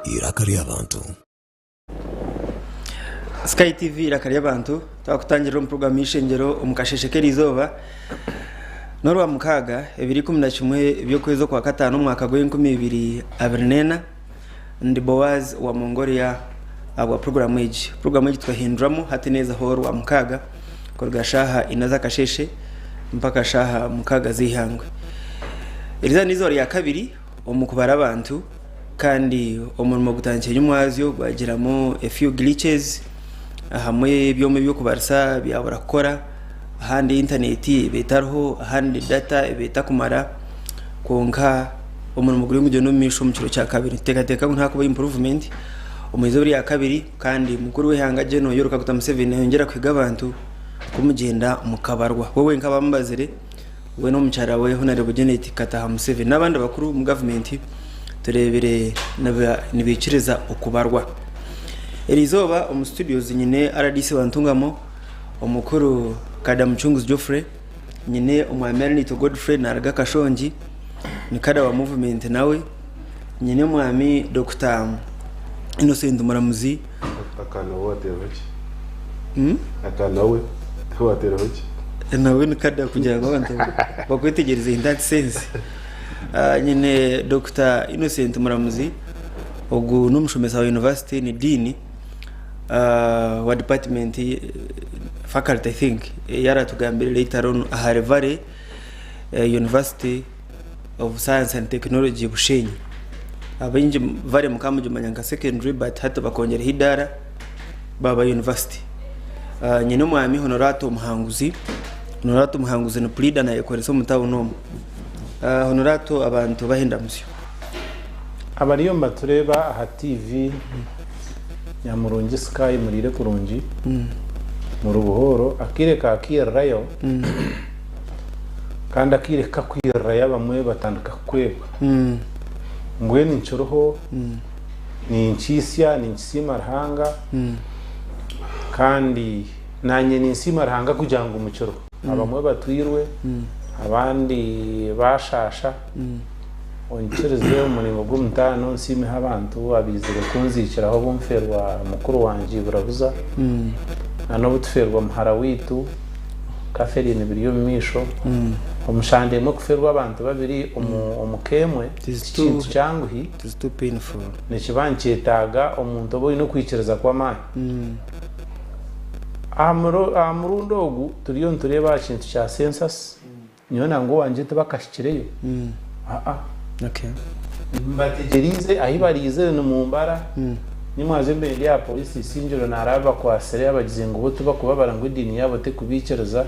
irakari y'abantu. Sky TV irakari y'abantu twakutangira mu program y'ishengero umukasheshekera izoba Norwa mukaga 2011 byo kwezo kwa gatanu mwaka gwe 2024 ndi Boaz wa Mongolia abwa program iji twahindramo hati neza horo wa mukaga korga shaha inaza kasheshe mpaka shaha mukaga zihangwe iriza nizo ya kabiri omukubara abantu kandi omurimo gutangiye umwazyo gwagiramo a few glitches hamwe byome byo kubarsa byabura gukora ahandi internet betarho ahandi data betakumara konka umurimo guri nguje no misho mu kiro cya kabiri teka nta kuba improvement umuyizo buri ya kabiri kandi mukuru we hangaje no yoruka guta 7 yongera kwiga abantu kumugenda mukabarwa wowe nkabambazire we no mucyara we honare bugeneti kata 7 nabandi bakuru mu government turebere nibikiriza ukubarwa Elizoba mu studios nyine RDC wantungamo umukuru kada Muchunguzi Geoffrey nyine umwameri to Godfrey na Raga Kashonji ni kada wa movement nawe nyine mwami Dr. Innocent Muramuzi akana wateroki akana we wateroki nawe ni kada kugira ngo abantu bakwitegereze in that sense nyine Dr. Innocent Muramuzi ogu numushomesa wa university ni dini wa department faculty I think yara tugambire later on Harvard University of Science and Technology Bushenyi abinje vare mukamujo manyanga secondary but hata bakongera hidara baba university nyine mwami Honorato Muhanguzi no pleader na yekoreso mutawo no Honorato abantu bahenda musyo abariyo mbatureba aha TV Nyamurungi Sky murire kurungi mu rubuhoro akireka akirayo kandi akireka kwiraya bamwe batandika kweba mbwe ni ncuruho ni ncisya ni nsima rahanga kandi nanye ni nsima rahanga kugira ngo umucuro abamwe batwirwe abandi bashasha onchereze umurimo gumtano nsime habantu abizire kunzikiraho bumferwa mukuru wanje burabuza ano butferwa muhara witu kaferine biriyo misho umushande mo kuferwa abantu babiri umukemwe ikintu cyanguhi is too painful ne kibancyetaga omuntu obo ino kwikiriza kwa mayi amurundo turiyo ntureba ikintu cya census nyona ngo wanje tubakashikireyo okay mbategerize ahibarize no mumbara nimwaze mbere ya polisi sinjiro naraba kwa sere abagize ngo bo tuba kubabara ngo idini yabo te kubikiriza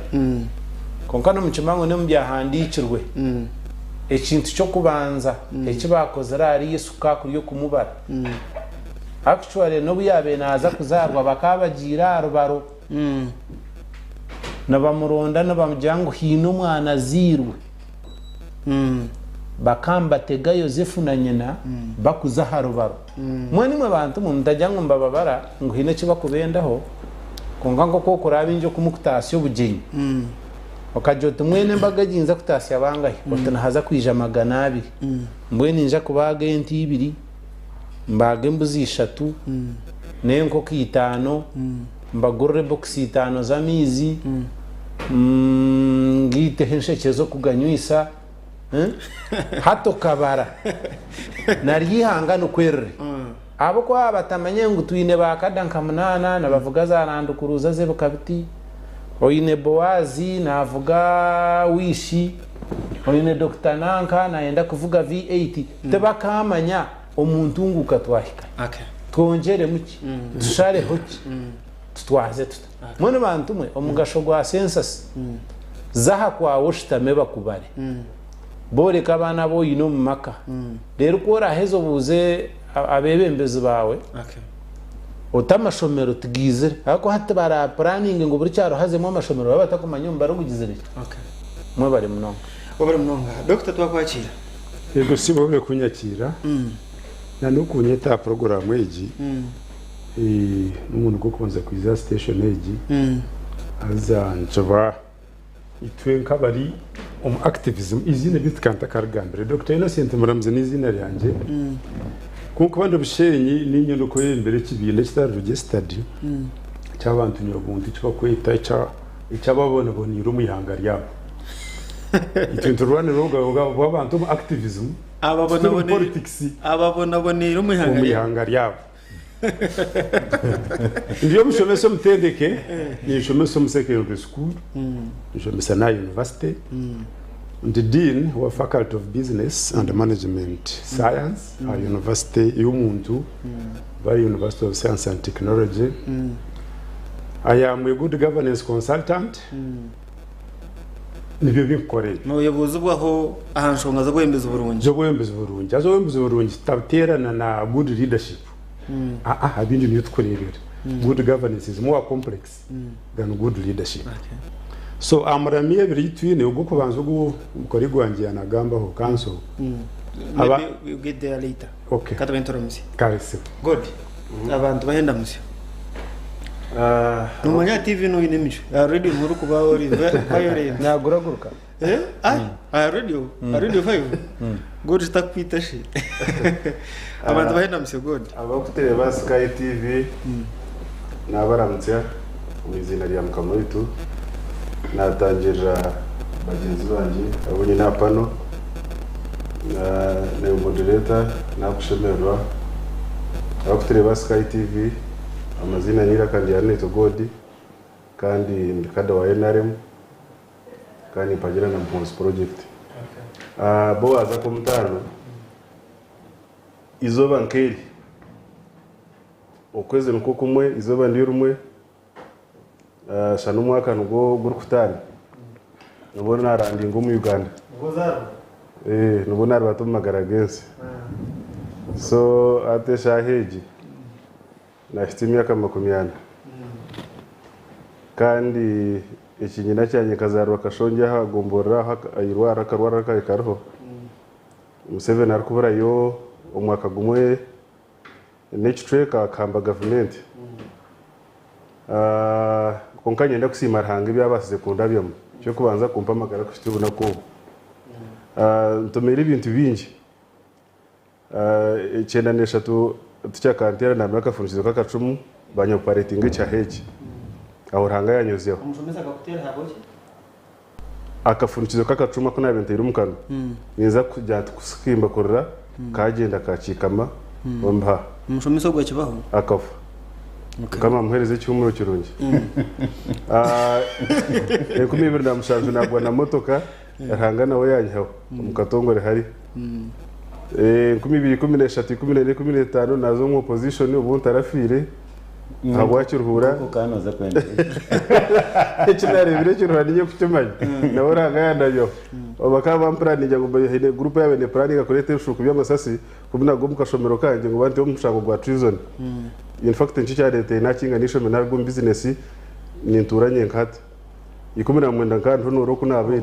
konka no mucimango ne mbyahandikirwe ekintu cyo kubanza ekibakoze ari Yesuka kuriyo kumubara actually no buyabe naza kuzarwa bakabagira rubaro nabamuronda nabamjango hino mwana zirwe bakamba tega Yosefu na nyina bakuza harubaro mwani mwe bantu mu ndajyango mbababara ngo hine kiba kubendaho konga ngo ko kurabinje kumukutasiyo bugenyi okajota mwene mbaga ginza kutasiya abangahe otana haza kwija magana abiri mbwene nja kubaga enti ibiri mbage mbuzi 3 nenko kitano mbagorre box 5 za mizi ngite henshekezo kuganywisa hato kabara narihangano kwerre abo kwa batamanye ngo tuyine bakadanka munana nabavuga za randukuruza ze bakabiti oyine Boazi navuga wishi oyine Dr. Nanka naenda kuvuga V8 tebakamanya omuntu nguka twahika okay twongere muki dushare hoki tutwaze mone bantu mwe omugasho gwa census zaha kwa woshitame bakubare bore kabana bo yino mumaka rero kora hezo buze abebembezi bawe okay otamashomero tugizere ako hata bara planning ngo buri cyaro hazemo amashomero babatakumanya mbaro gugizere okay mwe bari munonga Dr. twakwakira yego sibo kunyakira na nukunyeta program eji n'umuntu gukunza kwiza station eji aza nchaba itwe nkabari activism izina bitkanta kargambere Dr. Innocent Muramuzi n'izina ryanje kuko bandi bushenyi n'inyandiko y'imbere kibine kitari registered cy'abantu nyabuntu cyo kwita icyababona bonira umuyanga ryabo ikintu rwane roga abantu activism ababona bonira umuyanga ryabo ndiyo mshomesa mtendeke ni mshomesa secondary school mshomesa na university the dean wa faculty of business and management science at university y'umuntu by University of Science and Technology. I am a good governance consultant. Nibyo bikoreye n'ubuyobozi bwaho ahanshonga zo guhembeza uburungi taterana na good leadership. Ibindi niyo tworebera. Good governance is more complex than good leadership. So amaramiye biri twine ubwo kubanza gukora igwangiye anagambaho council. Maybe we get there later. Okay. Katabentora musi. Karese. Good. Abantu bahenda musi. Numanya TV no inemisho. Radio nkuru kuba ori bayore. Naguraguruka. Radio 5. Good stakwita shi. Abantu bahenda musi good. Abakutire ba Sky TV nabaramutse mu izina rya Mukamuritu natangira bagenzi banjye abonye na pano na moderator nakushemerwa abakutire ba Sky TV amazina nyira kandi ya Neto God kandi ndikada wa NRM kandi pagira na Bonus Project. Bo aza ku mutano izoba nkeli ukwezi nuko kumwe izoba ndi rumwe shano mwaka nugo gurukutani nubona narandinga mu Uganda nubona arbato magaragense so atesha heji nafite imyaka 20 kandi ikinyina cyanye kazarwa kashonje hagomborera ayirwara karwara kariho Museveni arikubura yo umwaka gumwe next track akamba government konkanye nda kusima hanga byabasize kundabyo cyo kubanza kumpamagara kufite nako ntomera ibintu bingi icyenda n'eshatu tucyakantera namaka funzizo kakacumu banyoparating cya heji aho hanga yanyozeho umushomeza gakutera haboje akafunzizo kakacumu ko nabentera umukano niza kujya kuskimba korera kagenda kacikama bomba umushomeza gwa kibaho akafa kama muhereze cyumuro kirungi kumibira ndamushanju nagwa na motoka hanga nawe yanyaho umukatongore hari 2013 nazo mu opposition ubu tarafire ntabwo yakiruhura ukanoza kwenda cyinarebire cyuruhaniye kucyumanya nawe ranga yandayo bakaba plan ngo bahine group y'abene plan gakorete ushuku by'amasasi kubuna go mukashomero kanje ngo bante umushako gwa treason in fact nchicyarete nakinga nishome narwo business ninturanye nkata ikumira mwenda kandi nuro kunabere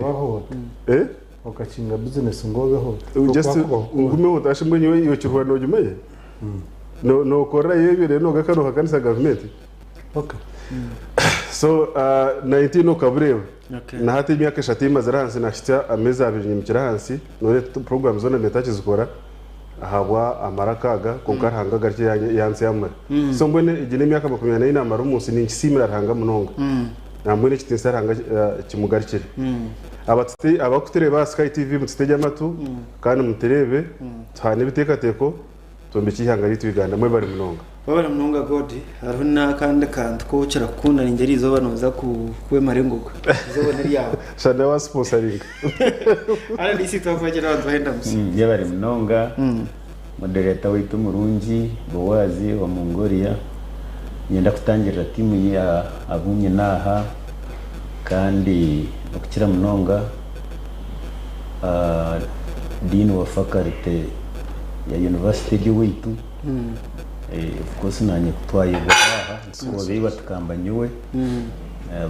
ukakinga business ngobeho just ngume utashimwe nyiwe iyo kiruhano jumeye no kora yebire no gakano hakanisa government so 19 okabreve na hati imyaka 3 mazaranse nashitya ameza abiri nyimikira hansi none program zone metachi zikora ahabwa amarakaga konkaranga garike yanse yamwe so mbone igine imyaka 24 amara umunsi ninkisimira ranga munonga nambone kitinsaranga kimugarikire abakutire ba Sky TV mutitejya amatu kandi muterebe cyane bitekateko tombe kihangari twiganda mwe bari munonga God aruna kandi ko kira kunda ingeri izo banoza kuwe marenguko izobona ryabo shana wa sponsoring ari disi twafagira abantu bahenda musi yabari munonga moderator witu murungi Bowazi wa Mongolia nyenda kutangira timu ya abunye naha kandi okukira munonga dean wa faculty ya university witu of course nanye kutwaye gwaha so biba tukambanywe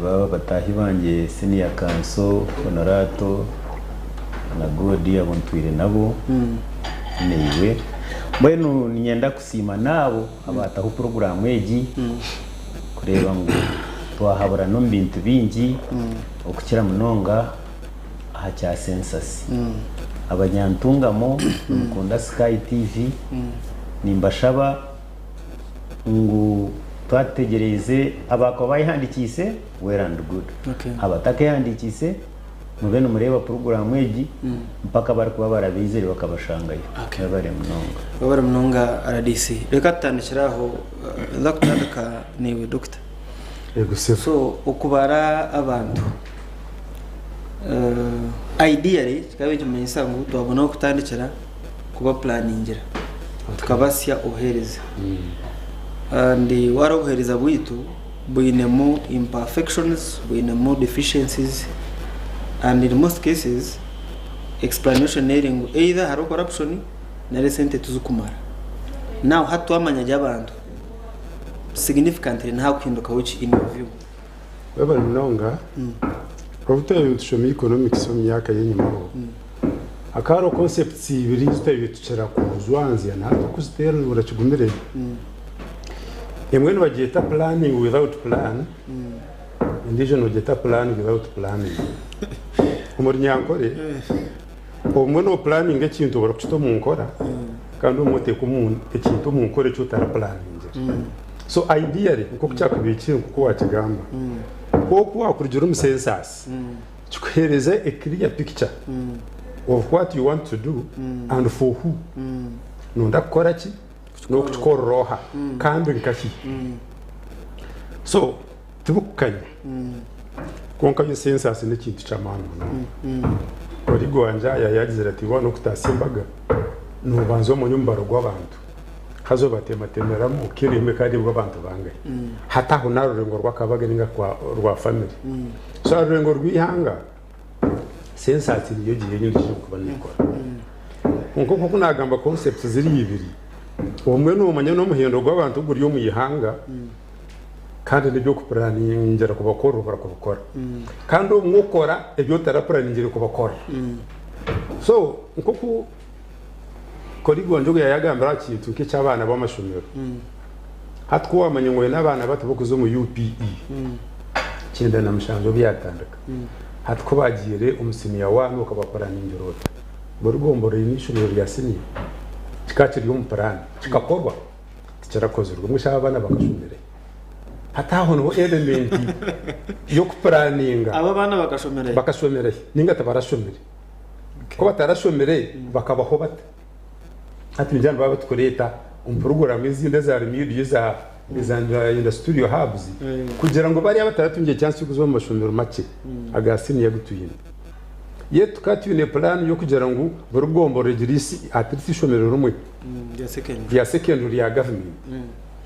baba batahi banje senior council honorato na godi abontwire nabo niwe bwenu nyenda kusima nabo abataho program eji kureba ngo twahabura no mbintu bingi okukira munonga aha cya census abanyantungamo mukunda Sky TV nimbashaba ngo twategereze abako bayihandikise well and good abatakayandikise mube numureba program eji mpaka bari kuba barabizere bakabashangayo babare munonga RDC reka tandikiraho zakutandika niwe doctor yego so ukubara abantu ideally kikabe kimenyesa ngo twabona kutandikira kuba planningira tukabasya ohereza and warohereza bwitu bwinemo imperfections bwinemo deficiencies and in most cases explanation nearing either haro corruption na recent tuzukumara now hatu amanya y'abantu significantly na hakwinduka which in your view baba nonga profita y'utushomi economics mu myaka y'inyuma akaro concepts ibiri zitayitucera kuzwanzi na hatu kuzitera urachigumire emwe bageta planning without plan indijo no geta plan without planning umurnyankore omwe no planning ekintu barakito munkora kandi umute kumuntu ekintu munkore cyo tara planning so ideally uko cyakubikira kuko wakigamba ko wakurigera census cyuhereza a clear picture of what you want to do and for who nunda kora ki no kukoroha kandi nkaki so tubukanye konka yo census ni kintu cyamana kuri gwanja yagize ati wa no kutasimbaga no banzo mu nyumbaro gw'abantu hazo batematemera mu kirime kandi bw'abantu bangaye hata ho narurengo rwakabaga ninga kwa rwa family so arurengo rwihanga census niyo giye nyindi kuba nikora nko kunagamba concepts ziri ibiri umwe no manya no muhendo gw'abantu guri yo muyihanga kandi nibyo kupuraningira kubakora barakubakora kandi umukora ibyo tarapuraningire kubakora so nko korigo njogo yagambara kintu ke cy'abana b'amashomero hatwo wamanya ngo n'abana bato bokuzo mu UPE kinda na mushanjo byatandaka hatwo bagire umusiniya wano ukabapuraningiro borugombo y'inishuro ya sini kikakiri y'umupurani kikakorwa cyarakozerwa mushaba abana bakashomere hataho no element yo kupuraninga aba bana bakashomere ninga tabarashomere ko batarashomere bakabaho bata hati njyana baba tukoreta program izinde za remedial za in studio hubs kugira ngo bari bataratungiye chance yo kuzo mu mashomero make agasini yagutuyine ye tukatune plan yo kugira ngo borugombo regirisi atirisi shomero rumwe ya secondary ya government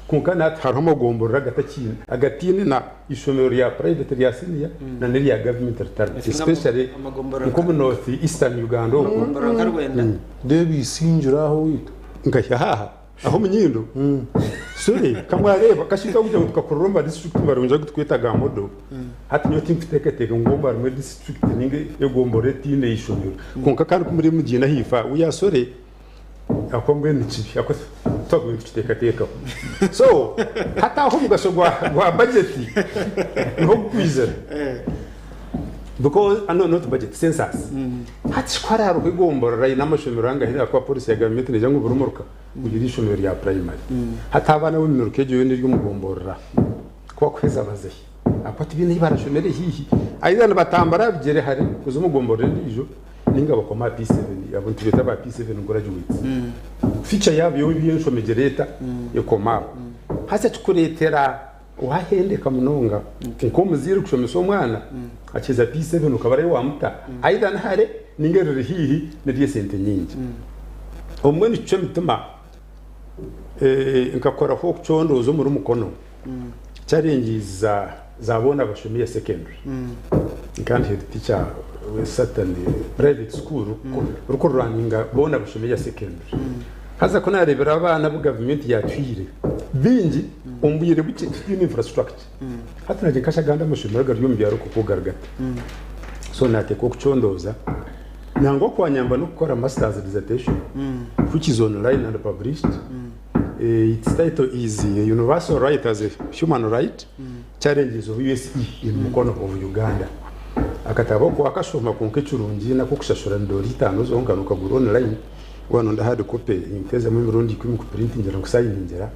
kunkana haramo gombora gatakine agatine na ishomero ya private ya senior na neri ya government especially nko north eastern Uganda gombora nkarwenda debi sinjuraho wito ngashya haha aho munyindo sorry kamwareba kashika kujya tukakoromba district barunja gutweta gamodo hati nyo timfiteke ngomba rumwe district ninge yo gombore tine ishomero kunka kandi muri mugina hifa uya sore akomwe niki akoze togwe mfiteka so hata aho mugashogwa gwa budget no kwizera because not budget census hati kwararo kwigombora rai namashomero angahira kwa police ya government ne jangu burumuruka kugira ishomero ya primary hata abana b'imiruke je ndi ry'umugomborora kwa kweza baze apati bine barashomere hihi aidana batambara bigere hari kuzumugomborera ndijo ninga bakoma P7 abantu bita ba P7 graduates feature yabo yo biyenshomeje leta yo koma hasa tukuretera wahende kamunonga nko muziri kushomesa umwana akiza P7 ukabare wamuta aidha hare ningerere hihi ne sente nyingi omwe nico mituma nkakora ho kucondo zo muri mukono challenges zabona bashomiye secondary kandi head teacher we certainly private school ruko runninga bona bashomiye secondary haza kuna rebera abana bu government yatwire bingi umbuyire buke infrastructure hata naje kashaganda mushimira gari yumbyaro kukugaragata so nate ko kucondoza nango kwanyamba no gukora masters dissertation which is online and published its title is Universal Right as a Human Right Challenges of USE in Mukono of Uganda akatabo ko akashoma konke curungi na kukushashura ndori 5 zonka nukagura online wano ndahade kope inteze mu Burundi kumi ku printing ngira ngusayiningira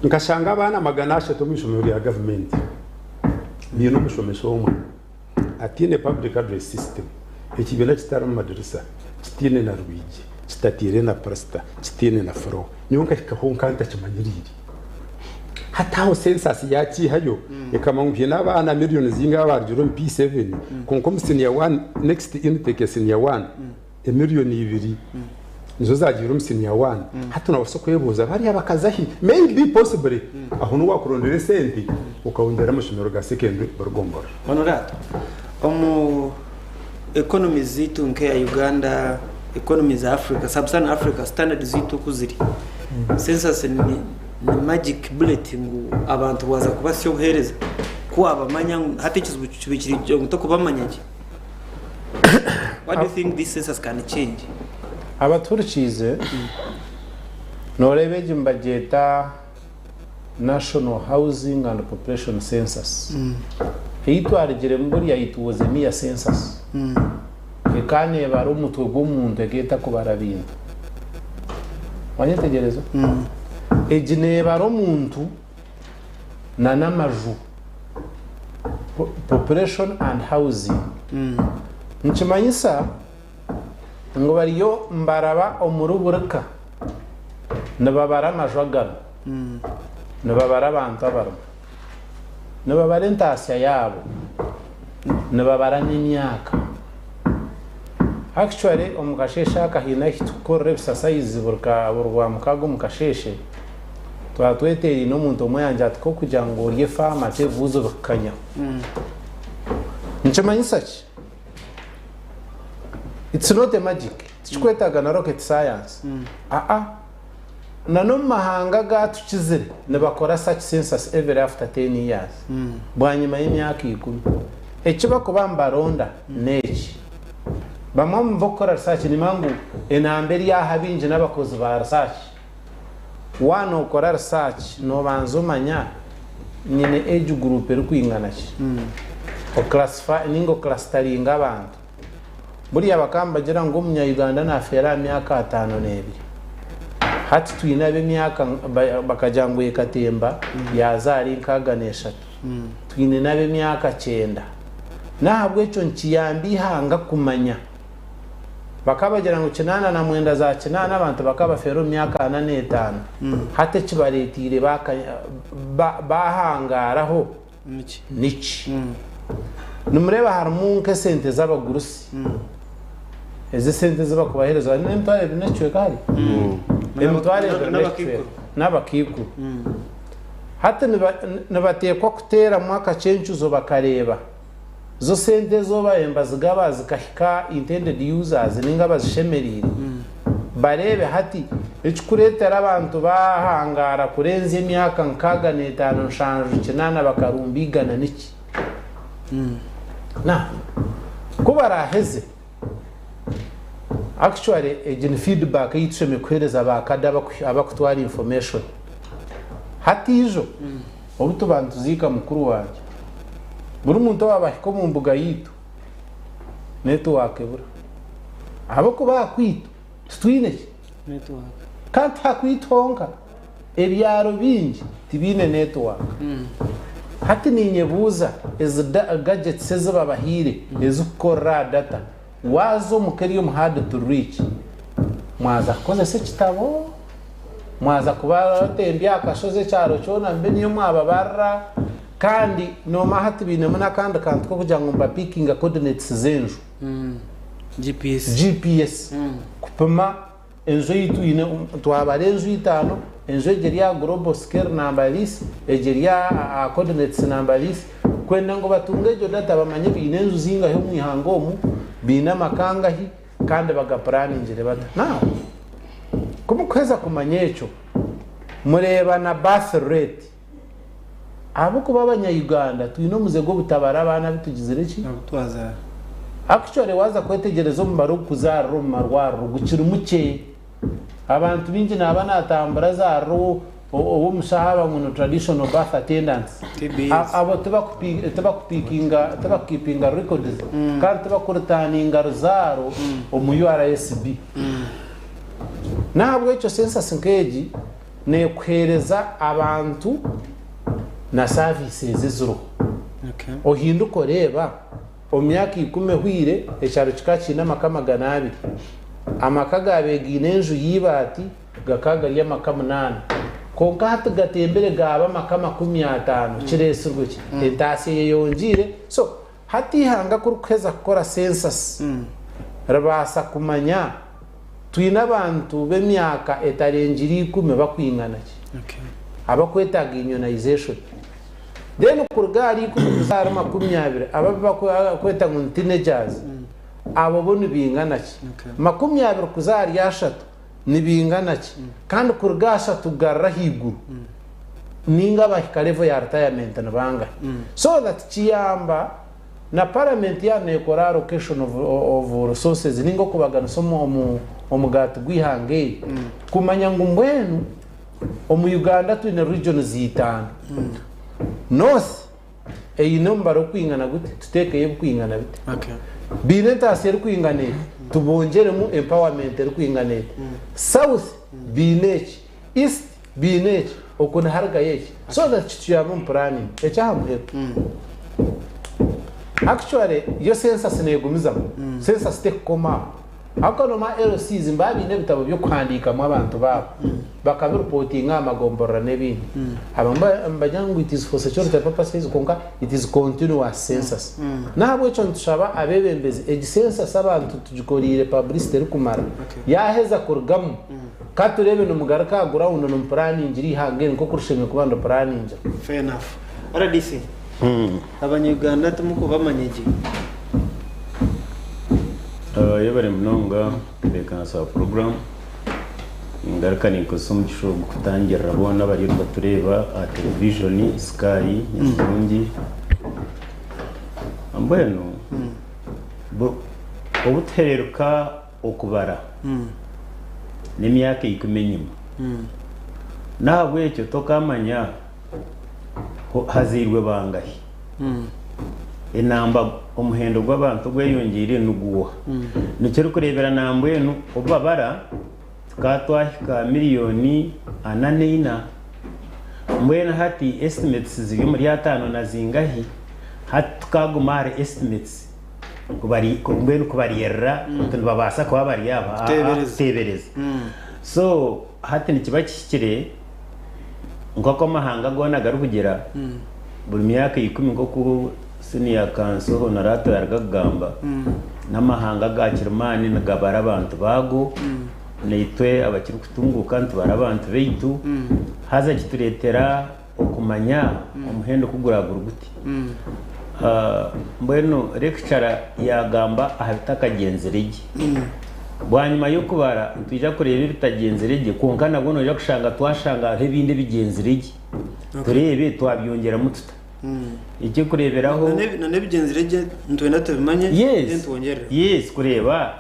nkashanga abana magana ashatu mu ishomero ya government bino mushomesho umwe atine public address system ekibena kitara mu madrasa kitine na rwiji kitatire na prasta kitine na fro nyonka kikahonka kimanyiriri hataho census yaci hayo ikamanguye n'abana miliyoni zinga barjuro P7 konkom senior 1 next intake senior 1 miliyoni 2 nizo zagira senior 1 hata nabasoko yebuza bari abakazahi maybe possibly aho no wakurondera senti ukawundera amashomero ga secondary barugombora honorato economy zitu nke ya Uganda, economy za Africa, Sub-Saharan Africa standard zitu kuziri census ni magic bullet ngo abantu baza kubasyo guhereza ko abamanya hati kizubikiri cyo to kubamanya ki. What do you think this census can change? Abaturikize norebeje mbageta National Housing and Population Census. Hitwarigire mburi yayituze miya census. Ekane bari umutwe gw'umuntu egeta kubara bintu. Wanyetegerezo? Ejine bari umuntu na namaju. Population and housing. Nchimanyisa ngo bariyo mbaraba omuruburka. Nababara amajwagano. Nababara abantu abaro. Nababara entasya yabo. Nababara n'imyaka. Actually omukashesha kahina kitukore exercise burwa mukago mukasheshe. Twatweteri no muntu omuyanja atko kugira ngo uriye farm atevuzo bakanya. Nchimanyisa ki? It's not a magic. Tikwetaga na rocket science. Nano mahanga gatukizire nebakora such census every after 10 years. Bwanyuma y'imyaka 10. Ekiba kubamba ronda neki. Bamwe mvokora research ni mangu enamberi ya habinje n'abakozi ba research. Wano ukora research no banzumanya nyine age group eri kwingana ki. O classify ningo clusteringa abantu. Buriya bakamba gira ngo umunya Uganda na fera myaka 5 n'ebiri. Hati twina b'imyaka bakajangwe katemba yazari nkaganesha. Twine nabe myaka 9. Nahabwo eco nkiyambi hanga kumanya. Bakabagira ngo 9 na mwenda za 9 abantu bakaba fero myaka 4 5. Hate kibaretire bahangaraho niki. Numureba harmu nke sente z'abagurusi. Eze sente z'abakubahereza n'emtware binacwe kari. Emtware n'abakiku. Hate nabatekwa kutera mwaka cencuzo bakareba. Zo sente zo bayemba zigaba zikahika intended users ninga bazishemerire. Barebe hati ekukuretera abantu bahangara kurenza emyaka 65 nshanju 9 bakarumbigana niki. Na kubara heze actually agent feedback yitsheme kwereza bakada abakutwara information hati ijo obuto bantu zika mukuru wanje buri muntu wabahiko mu mbuga yitu network bura abako bakwito twine Network. kanta kwitonka ebyaro bingi tibine network. Hati ninyebuza gadgets z'abahire ezukora data wazo mukeri yo hard to reach mwaza koze se kitabo mwaza kuba tembya akashoze cyaro cyona mbe niyo mwababara kandi no mahati bine muna kandi kantu ko kugira ngo mba picking coordinates zenju GPS kupima enzo yitu ine twabare enzo itano enzo egeria global scale number list egeria coordinates number list kwenda ngo batungejo data bamanye bine enzo zinga he mwihangomu bina makangahi kandi bagaplaningire bata now kumukweza kumanyecho mureba na birth rate abo kuba abanya Uganda twino muzego butabara abana bitugizire ki Twaza actually waza kwetegerezo mbaro kuzaro marwaro gukira umuke abantu bingi nabana atambara zaro obo musahaba mu traditional birth attendance abo tubakupinga records kandi tubakurutaninga zaro omu URSB nahabwo icyo census nkeji ne kwereza abantu na services z'uruhu ohinduka oreba omyaka 10 hwire ecyaro kikakina makama ganabi amaka gabegine enju yibati gakaga y'amaka 8 konka hata gatembere gaba makama 15 kiresurwe entasi yongire so hatihanga kurukweza gukora census rabasa kumanya twina abantu b'emyaka etarengiri 10 bakwingana ki abakwetaga immunization then kurgari kuzara 20 abakweta ngo teenagers abo bone bingana ki 20 kuzara yashatu nibingana ki kandi kurgasha tugarra higuru ninga bahikarevo ya retirement nabanga so that chiyamba na parliament ya nekora allocation of resources ningo kubagana somo omugati gwihange kumanya ngo mbwenu omu Uganda twine regions zitano north number okwingana gute tutekeye kwingana bite bineta ser kwingane tubongere mu empowerment er kwingane south binech east binech okuna harga yeki so that tuyabum planning echahamwe actually yo census negumiza census take koma akonoma LCs mbabi nebitabo byo kwandika mu abantu babo bakabireportinga amagombora nebindi abamba mbajangu it is for security purposes konka it is continuous census nabo cyo ntushaba abebembezi census abantu tujikorire publicity kumara yaheza kurgamu katurebe no mugaraka gura uno no planning iri hangene ko kurushimye kubanda planning fair enough RDC abanyuganda tumuko bamanyegi yebare mnonga beka sa program ngaruka ni kusum gisho kutangira rabona bari batureba a television Sky nyungi ambeno bo obutereruka okubara n'imyaka 10 nyuma nabwe cyo tokamanya hazirwe bangahi enamba omuhendo gw'abantu gweyongire nuguwa nikero kurebera nambwenu obabara tukatwahika miliyoni 8 mbwena hati estimates ziri muri 5 na zingahi hati tukagumare estimates mbwenu kubariyera tunababasa kuba bari yaba tebereza so hati nikiba kikire ngoko mahanga gona garukugera buri myaka 10 ngoko senior council honorato yaragagamba namahanga gakirmani nagabara abantu bago neitwe abakiri kutunguka ntubara abantu beitu haza kituretera okumanya omuhendo kuguragura guti mbwenu lecture yagamba ahabitaka genzerege bwanyuma yo kubara tujya kureba bitagenzerege konkana bono yo kushanga twashanga hebinde bigenzerege turebe twabyongera mututa icyo kureberaho none bigenzerege ntwenda tubimanye ntwongera yes kureba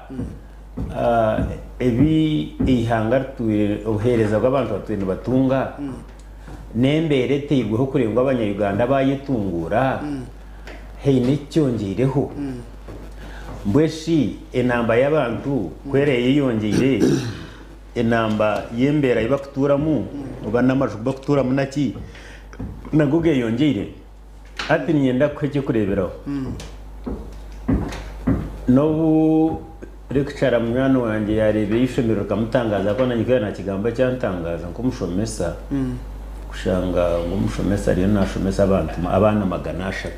ebi ihanga tuhereza bw'abantu batwenda batunga nembere teyigweho kurengwa abanyayuganda bayitungura hey nicyongereho mbweshi enamba y'abantu kwereye yongere enamba yembera ibakuturamo ubana amajuku bakuturamo naki naguge yongere ati nyenda kweke kureberaho nobu lecture mwana wanje yarebeye ishomero kamutangaza ko nanyikira na kigamba cyantangaza nko mushomesa kushanga ngo mushomesa ariyo nashomesa abantu abana 300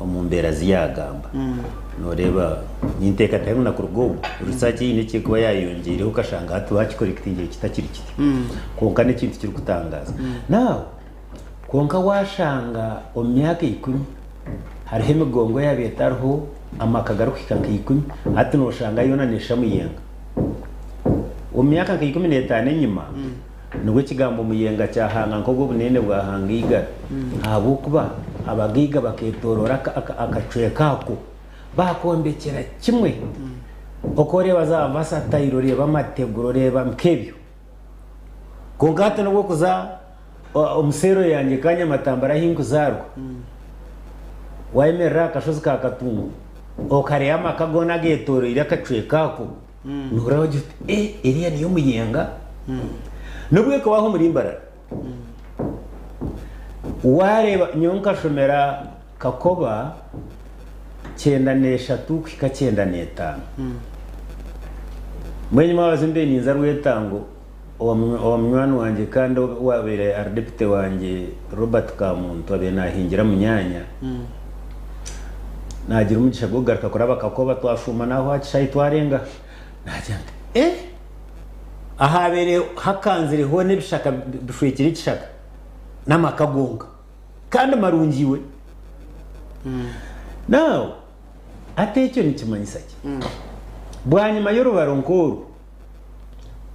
omumbera ziyagamba noreba ninteka tayo na kurugo research yine cyekuba yayongereho kashanga hatu hakikollecting kitakiri kiti konka ne kintu kiri kutangaza now konka washanga omyaka 10 hari hemigongo yabetarho amakagaruka 10 hati no shanga yona nesha muyenga omyaka 15 nyuma nubwo kigambo muyenga cyahanga nkobwo bunene bwahangiga abukuba abagiga baketorora akacwe kako bakombekera kimwe okore bazava satayiro reba mateguro reba mkebyo kongata nubwo kuza omusero yanjye kanya matambara hinkuzarwa waimera kashozi kakatungu okare ama kagona getoro ira kacwe kako nura wagize iriya niyo muyenga nubwo ko baho muri imbarara wareba nyonka shomera kakoba 93 kwika 95 mwenye mawazi mbe ninza rwetango wa mwana wanje kandi wabere ardepite wanje Robert Kamuntu abe nahingira munyanya nagira umugisha gugaruka kuraba kakoba twashuma naho hacisha twarenga najya ahabere hakanzireho n'ibishaka bishwekira ikishaka n'amakagonga kandi marungiwe now atecyo nikimanyisake bwanyuma y'urubaronkuru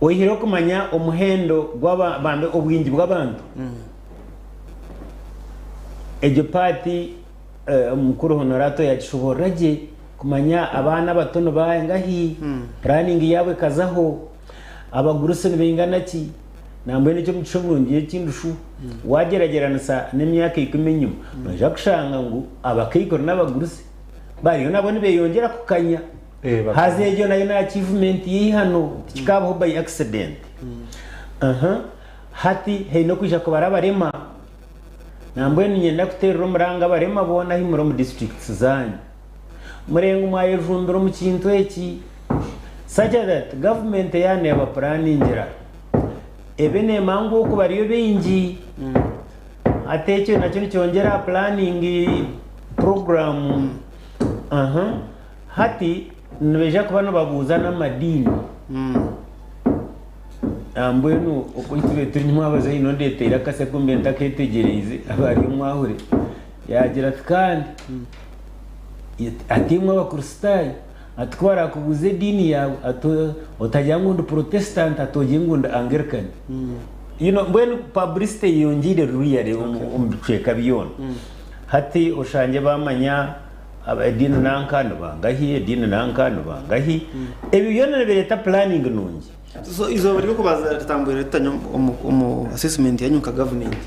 oyihiro kumanya omuhendo gw'abambe obwingi bw'abantu ejo party mukuru honorato yakishoboraje kumanya abana batono bayangahi planning yawe kazaho abaguruse bingana ki nambe nicyo mucubungiye kindushu wageragerana sa n'imyaka 10 nyuma baje kushanga ngo abakayikora n'abaguruse bariyo nabone beyongera kukanya hazejo nayo na achievement yihano kikabaho by accident hati heino kwisha ko barabarema nambe nyenda kuterera umuranga barema bona himuro mu districts zanyu murengo mwaye vumbiro mu kintu eki such that government yane aba planning ebene mango ko bariyo bengi atecyo nacyo cyongera planning program hati nbeja kubano babuza n'amadini ambwenu ukwitire turimo abaze ino ndetera kase kumbenta ketegereze abari umwahure yagira kandi atimwe abakristani atwara kubuze dini yawe otajyango ndo protestant atojengo ndo anglican mbwenu publicity yongire ruyare umcheka biyona hati oshanje bamanya abadini nankano bangahi edini nankano bangahi ebiyona bereta planning nungi so izo bari ko baza tambure tanyo assessment yanyuka government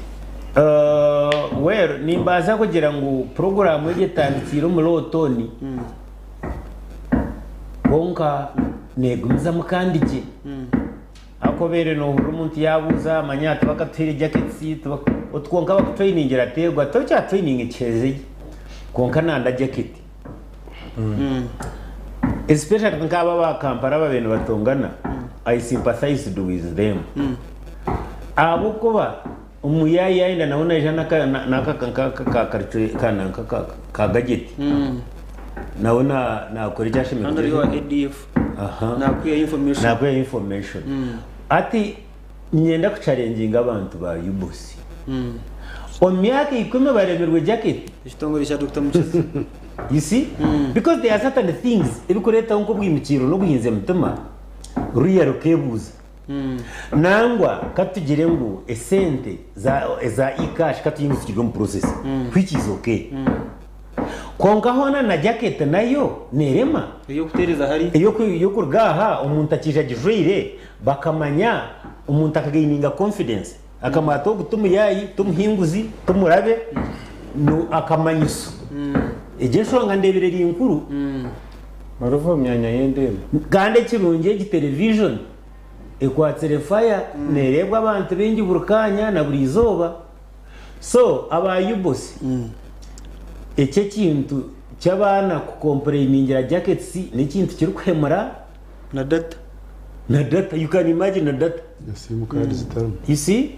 where nimbaza kugira ngo program yegetandikira mu lotoni bonka negumza mukandike akobere no umuntu yabuza amanyata bakatwire jackets otwonka bakutwainingira tegwa tocha training cheze konka nanda jacket especially nkaba bakampara babene batongana I sympathized with them abo kuba umuyaya inda naona jana ka gadget naona nakoresha shime under your ADF nakuye information ati nyenda ku challenging abantu ba yubosi omyaka 10 baremerwe jacket ishtongorisha Dr. Muchezi you see because there are certain things ebikoreta unko bwimikiro no bwinze mutuma ruya rukebuza nangwa katugire ngo esente za e-cash katuyingukirwe mu process which is okay konka hona na jacket nayo nerema iyo kutereza hari iyo kurgaha umuntu akija gijwire bakamanya umuntu akagaininga confidence akamato gutuma yayi tumuhinguzi tumurabe no akamanyiso ejesho ngandebere inkuru maruvo myanya yendemo gande kirunge gi television ekwatsere fire nerebwa abantu bengi burukanya na buri izoba so abayubosi ece kintu cyabana ku complainingira jackets ni kintu kiri kwemara na data you can imagine na data sim card zitarimo you see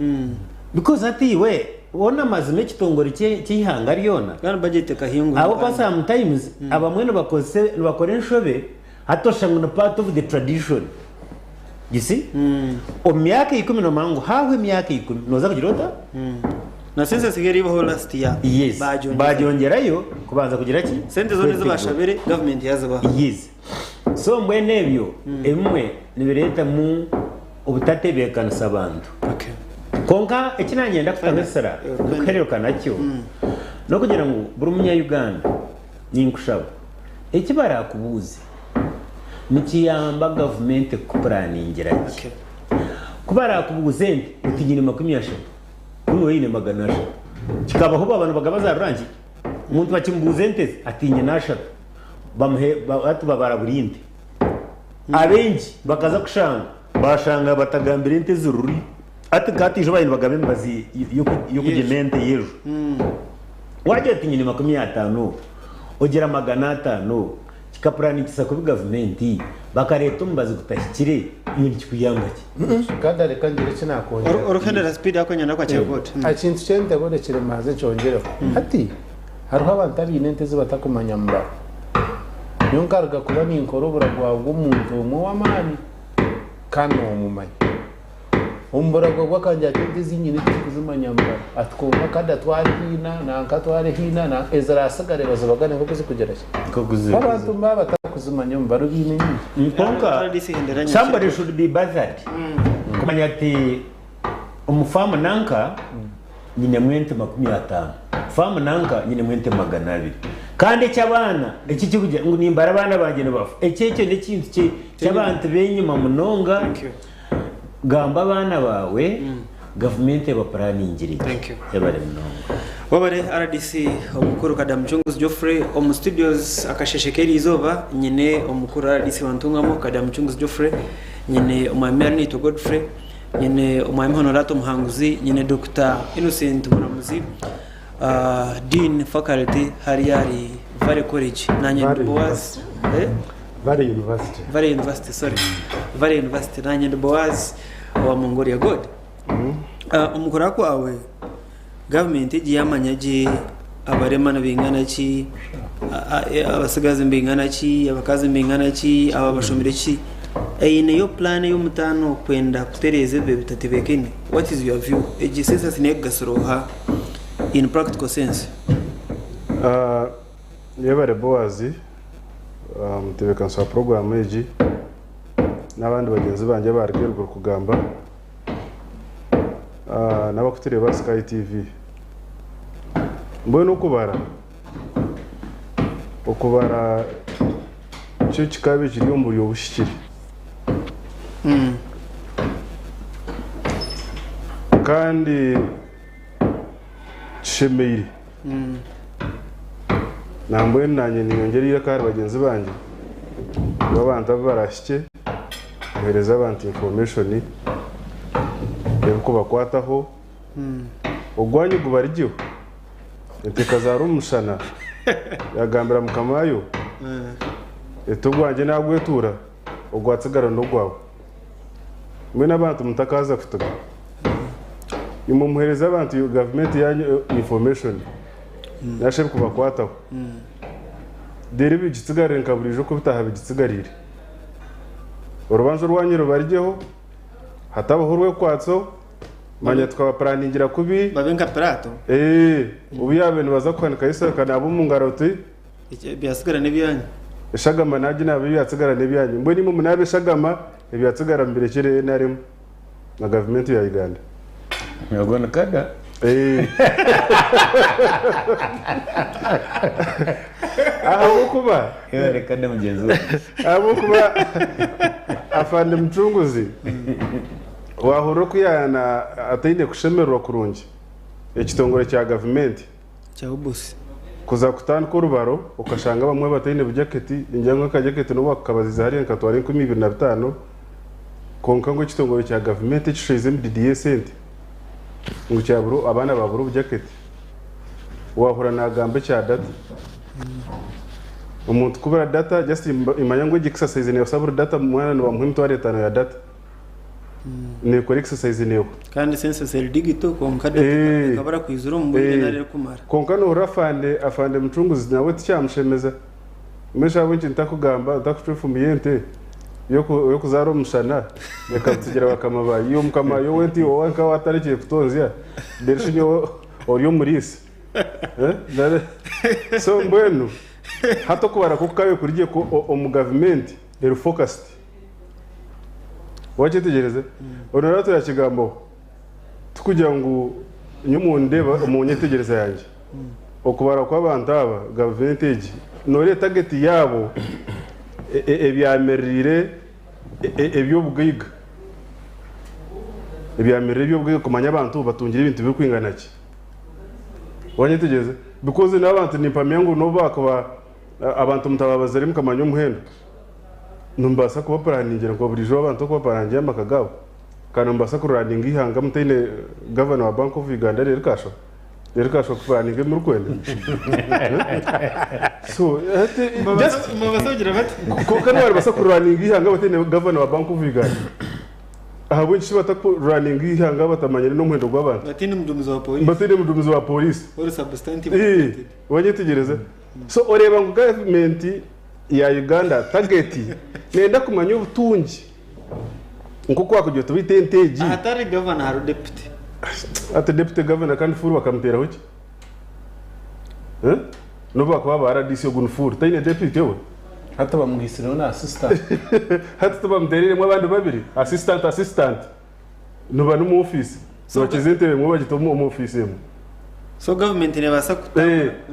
because ati we wona mazime kitongore cyihanga ryona kandi budget kahingu abo kwa sometimes abamwe bakore nshobe atosha ngo part of the tradition you see omyaka 10 no mangu hawe myaka 10 noza kugirota na sense sigeri baho last year yes bajongerayo kubanza kugira ki sente zone zibashabere government yazaba yes so mbwene ebyo emwe nibireta mu obutatebekana sabantu okay konka ekinanyenda kutamesera kukereka nakyo no kugira ngo buri munya Uganda ninkushaba ekibara kubuze nikiyamba government ku planningira ki kubara kubuze nti utinyine 10 kuno yine maganasha kikabaho abantu bagabaza rurangi umuntu bakimbuze nte atinye nasha bamuhe batu babara burinde abengi bakaza kushanga bashanga batagambira ente zururi ati katije bayini bagabe mbazi yo kugemente yejo waje ati nyine 50 ogera 500 kikapurani kisa ku government bakareta umbazi gutashyikire ibintu kikuyangake kada reka ngire kinakongera urukendera speed yako nyana kwa chekot akintu cyende bode kire maze cyongera ati hariho abantu abinente zibatakumanya mbara yonkarga kuba ni inkoro buragwa bw'umuntu mu wamani kandi umumanya umburago gwakanja tindizi nyine kuzimanya mbara atwumva kada twahina nanka twarehina na ezra asagare bazabagane ko kuzikugerashya ko kuzi abantu baba batakuzimanya mbara bine nyine nkonka somebody should be bothered kumanya ati umufamu nanka nyine mwente 50 famu nanka nyine mwente 200 kandi cyabana iki kikugira ngo nimbara abana bagene bafu ekeke nekintu cy'abantu benyuma munonga gamba abana bawe government ya planning yabare munonga wabare RDC omukuru Kadamu Chunguzi Geoffrey omu studios akasheshekeri izoba nyine omukuru RDC wantungamo Kadamu Chunguzi Geoffrey nyine omwamyani to Godfrey nyine omwami Honorato Muhanguzi nyine Dr Innocent Muramuzi Dean faculty Hariyari Valley College nanye Boaz Valley University sorry Valley University nanye Boaz wa Mongolia God umukora kwawe government igiyamanyaje abaremana bingana ki abasigaze bingana ki abakazi bingana ki ababashomire ki eyine yo plan yo mutano kwenda kutereze be bitatibekene what is your view ejisesa sinegasoroha in practical sense yabare Boazi mutebeka nsa program eji n'abandi bagenzi banje bargerwa kugamba n'abakutire ba Sky TV mbone ukubara cyo kikabe kiri muri obushikiri kandi shemeire nambwe nanye niyongerira kandi bagenzi banje babantu barashike hereza abantu information yako bakwataho ogwanyu gubarijyo eteka za rumushana yagambira mukamayo etugwanje nagwetura ogwatsigara ndogwawe mwe nabantu mutakaza kutuga imumuhereza abantu government yanyu information nashe kubakwataho deri bigitsigare nkaburijo ko bitaha bigisigarire urubanzo rwanyu rubaryeho hatabaho rwe kwatso manya tukaba planingira kubi babenga prato ubu yabene baza kwanika isakana abo mungaroti byasigara nebyanyu eshagama naji nabe byatsigara nebyanyu mbwe nimo munabe shagama ebyatsigara mbere kire narimo na government ya Uganda yagona kada aho kuba reka ndamugenzi aho kuba afande Mchunguzi wahoro kuyana atayine kushemerwa kurungi ekitongore cya government cya ubusi kuza kutana ko rubaro ukashanga bamwe batayine bujaketi injyango kajaketi no bakabaziza hari nkatware 2025 konka ngo ekitongore cya government kishize MDDA sente ngo cyaburo abana baburu bujaketi wahora nagambe cya data umuntu kubara data just imanya ngo exercise ne usabura data mwana wa muhimu tware tano ya data ne ko exercise ne kandi sense digital konka kabara kwizura mu bindi nare kumara konka no rafande afande Mchunguzi nawe tyamushemeza mesha winki ntakugamba takucufumiyente yo kuzaro mushana yakatugira bakamaba yo mukama yo wenti wanka watarikiye kutonzya derishinyo oryo murisi dare so mbwenu hato kubara kukayo kurigiye ko omu government eri focused wache tegereze Honorato ya kigambo tukugira ngo nyumundeba umunyetegereza yanje okubara kwa abantu aba government egi nore target yabo ebyamerire ebyobwiga kumanya abantu batungira ibintu bikwingana ki wanyetegeze because n'abantu nimpamya ngo no bakaba abantu mutababazari mukamanya umuhendo numbasa kuba paraningira ngo buri jo abantu kuba paraningira makagabo kana numbasa kuraninga ihanga mutene governor wa Bank of Uganda rero kasho kuparaninga mu Rwanda so just mubasagira bati ko kana bari basa kuraninga ihanga mutene governor wa Bank of Uganda aha bunshi batakuraninga ihanga batamanyire no mwendo gw'abantu batini mudumuzo wa police or substantive wanyitegereza so oreba ngo government ya Uganda target nenda kumanya ubutungi nko kwakugiye tubite NTG atari governor haro deputy ate deputy governor kandi furu bakamutera hoki no bakwa ba RDC ogunfuru tayine deputy we hata bamuhisira na assistant hata tubamuterere mu abandi babiri assistant no banu mu office so kizente mu bagito mu office mu so government ne basa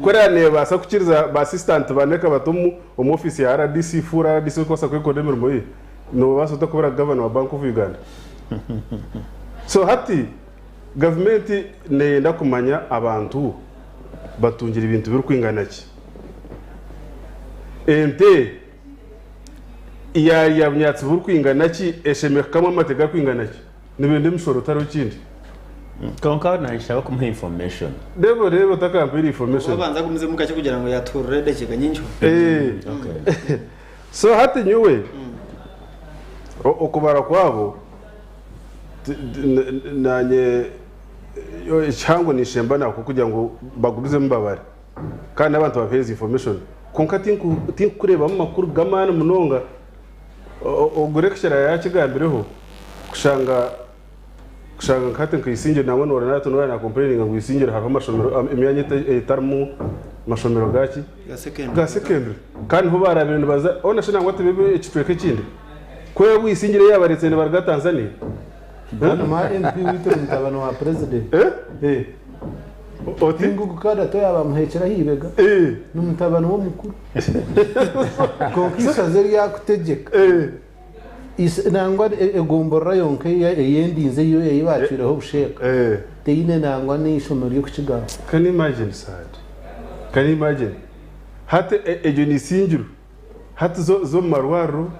kora ne basa kukiriza ba assistant baneka batumu mu office ya RDC furu RDC kosa kwekodemera mu yi no basa utakubera governor wa Bank of Uganda so hati government nenda kumanya abantu batungira ibintu biri kwingana ki ente ya myatsi biri kwingana ki eshemeka kamwe amateka kwingana ki nibende mshoro taro kindi konka nashaka kumuha information rero takampira information babanza kumuze mukache kugira ngo yaturure dekega nyinjo okay so hati nyuwe okubara kwabo nanye ichango nishemba nako kugira ngo bagubize mbabare kandi abantu bapeza information konka tinkureba mu makuru gamana munonga ogurekshera ya kigambireho kushanga nkate nkisinge nawe nora nato na complaining ngo isingire hafa mashomero imyanya itarmu mashomero gaki ga secondary kandi ho barabintu baza ona shina ngo tebebe icitweke kindi kwe wisingire yabaretse ne barga Tanzania bana ma MP wito mutabano wa president otingu kukada to yaba muhekera hibega numutabano wo mukuru konkisa zeri yakutegeka nangwa egombora yonke yendinze yo yibaciraho busheka teine nangwa n'ishomero yo kukigaho can imagine hata ejo nisingiru hata zo marwaro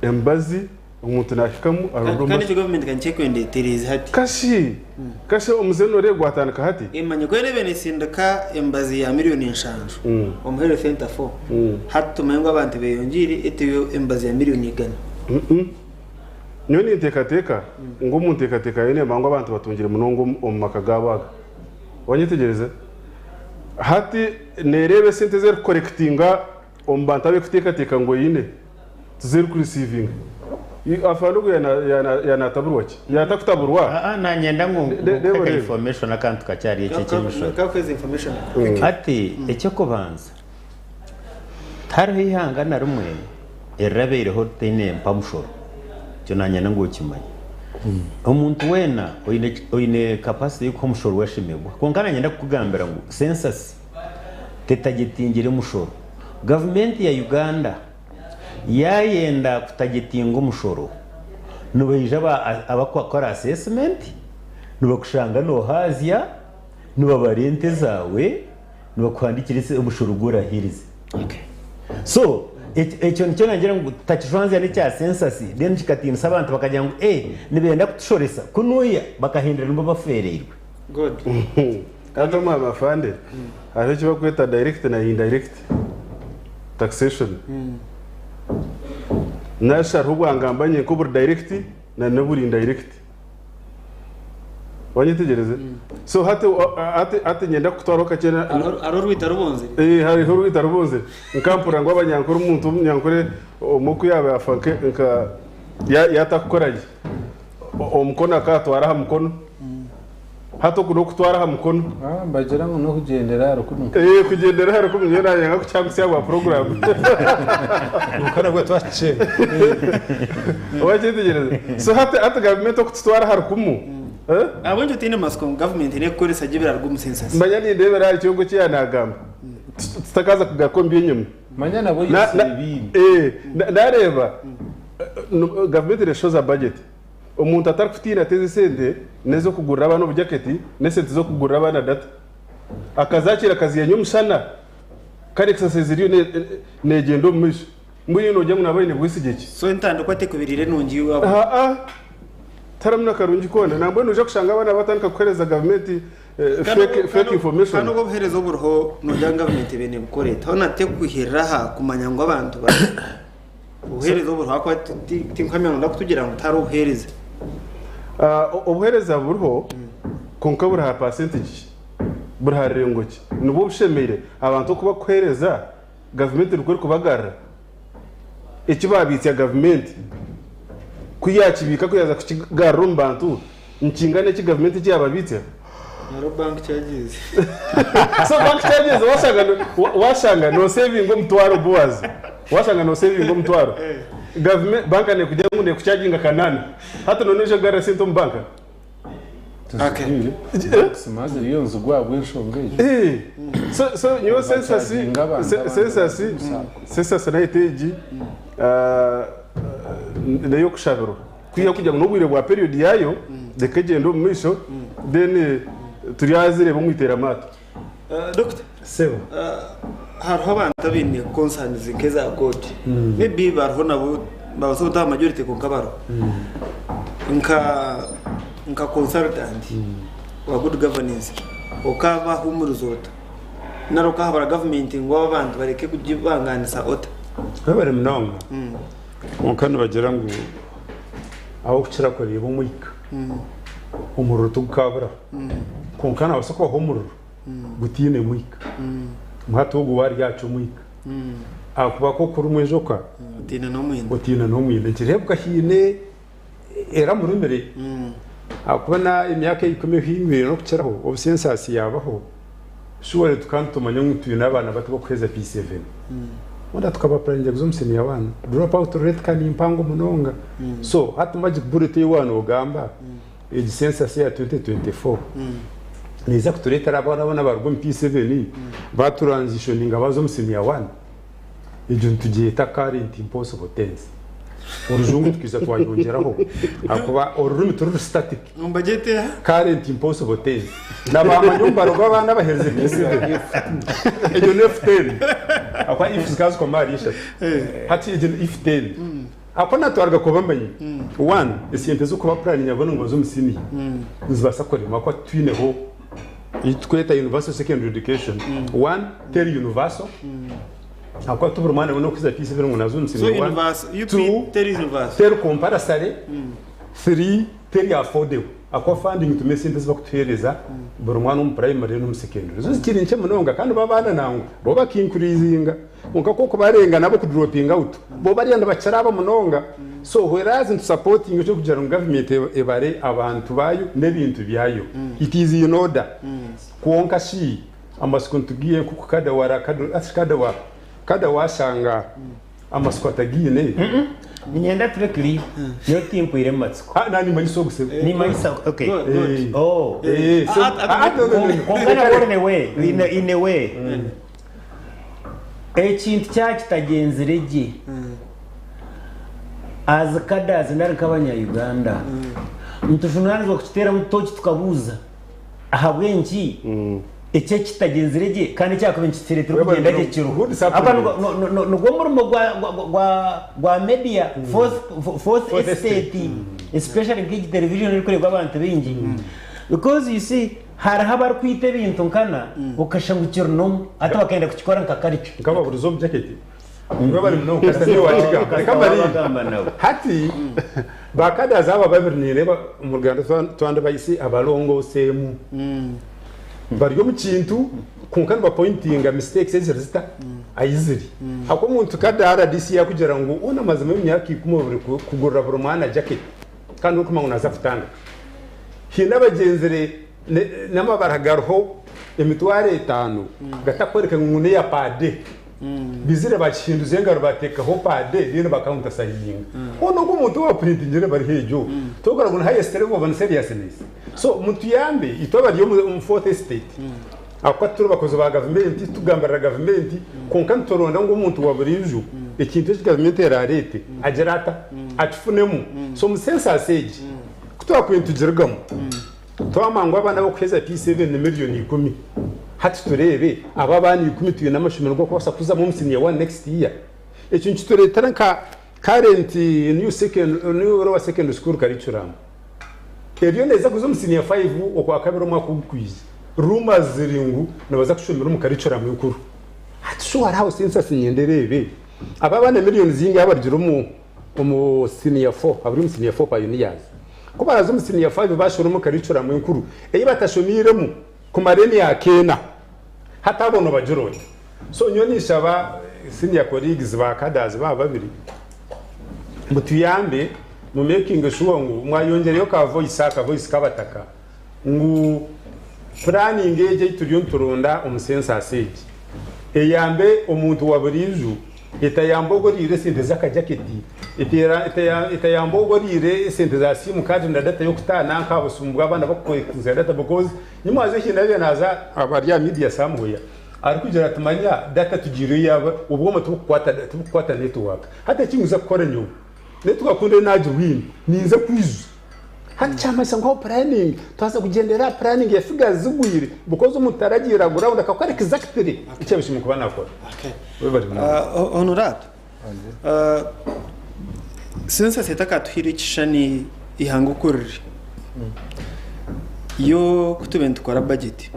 embazi umuntu nashikamu aruruma kandi government kan check wende terezi hati kashi omuzeno re gwatandika hati imanye ko rebene sindaka embazi ya miliyoni 5 omuhere center 4 hatu mengo abantu beyongiri etiyo embazi ya miliyoni 100 nyoni ntekateka ngo umuntu tekateka yene mango abantu batungire munongo omakagabaga wanyitegereza hati nerebe sente zer correctinga ombanta be kutekateka ngo yine tuzer receiving afandugu yana taburwaki yatakutaburwa nanyenda ngo information akantu kacyari icyo cy'imishoro kakweze information ati icyo kubanza tariho ihangana rumwe erabereho tene mpamushoro cyo nanyenda ngo ukimanye umuntu wena oine capacity ko mushoro washimegwa konkana nyenda kugambira ngo census tetagitingire mushoro government ya Uganda yayenda kutagitinga umushoro nubayije abakora assessment nubakushanga no hazia nubabarente zawe nubakwandikira umushoro gurahirize okay so icyo nicyo nagira ngo takivanze ni cya census then kikatinsa abantu bakajya ngo nibenda kutushoresa kunuya bakahindira ngo bafererwe good kato mama fande aho kiba kweta direct na indirect taxation nasha rubangambanye ko bur direct na naburi indirect wanyitegereze so hati nyenda kutwaroka cyena arorwita rubonze hari horwita rubonze nkampura ngo abanyankuru umuntu nyankore umuku yabe afanke nka yatakukoraje omukona katwara ha mukono hato kuno kutwara ha mukono mbagera ngo no kugendera harukuno kugendera harukuno nyena yanga kucyangwa cyangwa program ukana gwa twache wanyitegereze so hati government kutwara harukumu abonje tine masko government ne koresa gibira rw'umusensus manyani ndebera ari cyo cyanagamba tutakaza kugakombiye nyuma manyana bo yisibini nareba government reshoza budget umuntu atarufitira teze sende nezo kugurira abantu bujaketi nesente zo kugurira abana data akazakira akazi ya nyumshana kare exercise iriyo negendo mumisho mbuye no jya muna bayine bwisigiki so intandiko atekubirire nungi wabo taramuna karungi kona nambwe nuje kushanga abana batandika kuhereza government fake information kandi ubwo buherezo burho nujya government bene bukoreta hona tekuhiraha kumanya ngo abantu ba ubuherezo burho akwa tinkamya ndo kutugira ngo tari ubuhereze ubuhereza burho konka buri ha percentage buri ha rengoki nubo bushemere abantu kuba kuhereza government rukuri kubagarra ikibabitse government kuyakibika kuyaza kukigarura mbantu nkingane ki government cyababitse Naro bank charges. So bank charges washanga no saving umtwaro boaz. Washanga no saving umtwaro. Government bank ne kujya ngune kucharginga kanana. Hata nonesha gara sento mbanka. Okay. Simaze yonzo gwa bwishongeje. So nyo census na iteji nayo kushabiro. Kuya kujya n'ubwire bwa period yayo dekagendo mwisho then turiyazire bumwitera amato. Doctor Sebo. Hariho abantu bine concerns keza code. Maybe bariho nabo basota majority konkabaro. Nka consultant wa good governance okaba humuruzota. Naroka habara government ngo abantu bareke kujibanganisa ota. Babare mnonga. Onkano bagira ngo aho kucira ko ribo muyika. Umururu tukabura. Konkana wasako homururu. Gutine muyika. Mwatogo wari yacu muyika. Akuba ko kuri mwejoka. Utina no mwine. Kirebwa hine era murumere. Akubona imyaka ikomeye himwe no kuciraho obusensus yabaho. Shuwale tukantumanya nk'utuye n'abana bato kweza P7. Wanda tukaba planning exams ni abana. Drop out rate kan impango munonga. So hatu magic bullet y'wana ugamba. Age census ya 2024. Niza kutureta abana barwo P7 batransitioning abazo musimi ya 1. Ijo tugiye ta current impossible tense. Urujungu twiza twayongeraho akuba ururimi turu static Mbagete current impossible tense nabama nyumba rw'abana bahereze P7 ejo F10 akwa if zikazi ko marisha hati ejo if 10 akona twarga ko bamenye 1 isiyenteze ko ba plan nyabona ngo zo musini nzibasakore makwa twineho itweta universal secondary education 1 tell universal akwa tuburumane bono kwiza P7 ngo nazo musini 1 2 tell comparative 3 tell affordable akwa funding tumesinteze bakutuhereza burumwana mu primary no mu secondary zo zikiri nce munonga kandi babana nango bo bakinkurizinga unka koko barenga nabo ku dropping out bo bariyanda bacaraba munonga so whereas in supporting cyo kugira ngo government ebare abantu bayo nebintu byayo it is in order kuonka shi amasiko tugiye kuko kada washanga amasiko atagiye ne Nienda turekli yo timpo ire matsiko. Nani manyiso guseba. Ni manyiso okay. Oh. Kongana borne we in a way. Ekintu cyakitagenzerege. Azakada zinarikabanya Uganda. Mtufunanzo kutera mutoki tukabuza. Ahabwenki icyo kitagenzerege kandi cyakobe nkiteretero kugenda gikiro abantu nugwo murimo gwa media fourth estate especially big television iri kureba abantu bingi because you see hari habar kwite bintu nkana ukashangukira no ata bakenda kukikora nkakaricho ngaba buruzo jacket ngo bari no kastani wachiga kamari hati bakada zaba babirnire mu Rwanda twanda bayisi abalongo semu bariyo mu kintu kunkana ba pointinga mistakes ezirista ayiziri ako muntu kadara DC yakugera ngo una mazime myaka ikumubure kugurira burumana jacket kandi ukuma ngo nazafutanga hina bagenzere n'amabaragaruho emitware 5 gatakwereka ngune ya pade bizire bakinduze ngaro bateka ho pade dino bakaunta sayinga ono ko muntu wa printingire bari hejo togora ngo highest level of seriousness so muntu yambe itoba ryo mu fourth estate akwaturu bakoze ba government tugambarira government konkantoronda ngo umuntu wa buriju ikintu cyo government yararete agerata atufunemu so mu census age kutwa kwintugirgamo twamangwa abana bo kweza P7 ni miliyoni 10 hati turebe aba bani 10 tuye n'amashimiro go kosa kuza mu msini ya 1 next year ekintu kitureetera nka current new lower secondary school curriculum ebyo neza kuzo mu senior 5 okwa kabiri omwaka ogukwiza rumors ziringu nabaza kushomera mu curriculum y'ukuru hatushobora how census nyenderebe aba bana millions zinga abarjiro mu senior 4 aburi mu senior 4 pioneers ko barazo mu senior 5 bashoro mu curriculum y'ukuru eyi batashomiremo ku mareni ya kena hatabona bajironi so nyonisha ba senior colleagues ba kadazi ba babiri mutuyambe mu making sure ngo mwayongereyo ka voice kabataka ngo planning eje turunda umusensa sage eyambe omuntu wa buriju etayambogorire sente zakajaketi etayambogorire sente za simu kandi na data yo kutana nk'abusumbwa abana bakokuza data because nyumaze kinabe naza abarya media samuya arikugira tumanya data tugire yaba ubwo tukwata network hata kinguza gukora nyuma network kunde naje win ninze kwizu hata chama sango planning twaza kugendera planning ya figures zigwire because umutaragira ground akakora exactly icyo bishimye kuba nakora honorable since setaka tuhirikishani ihangukurire yo kutubenta kora budget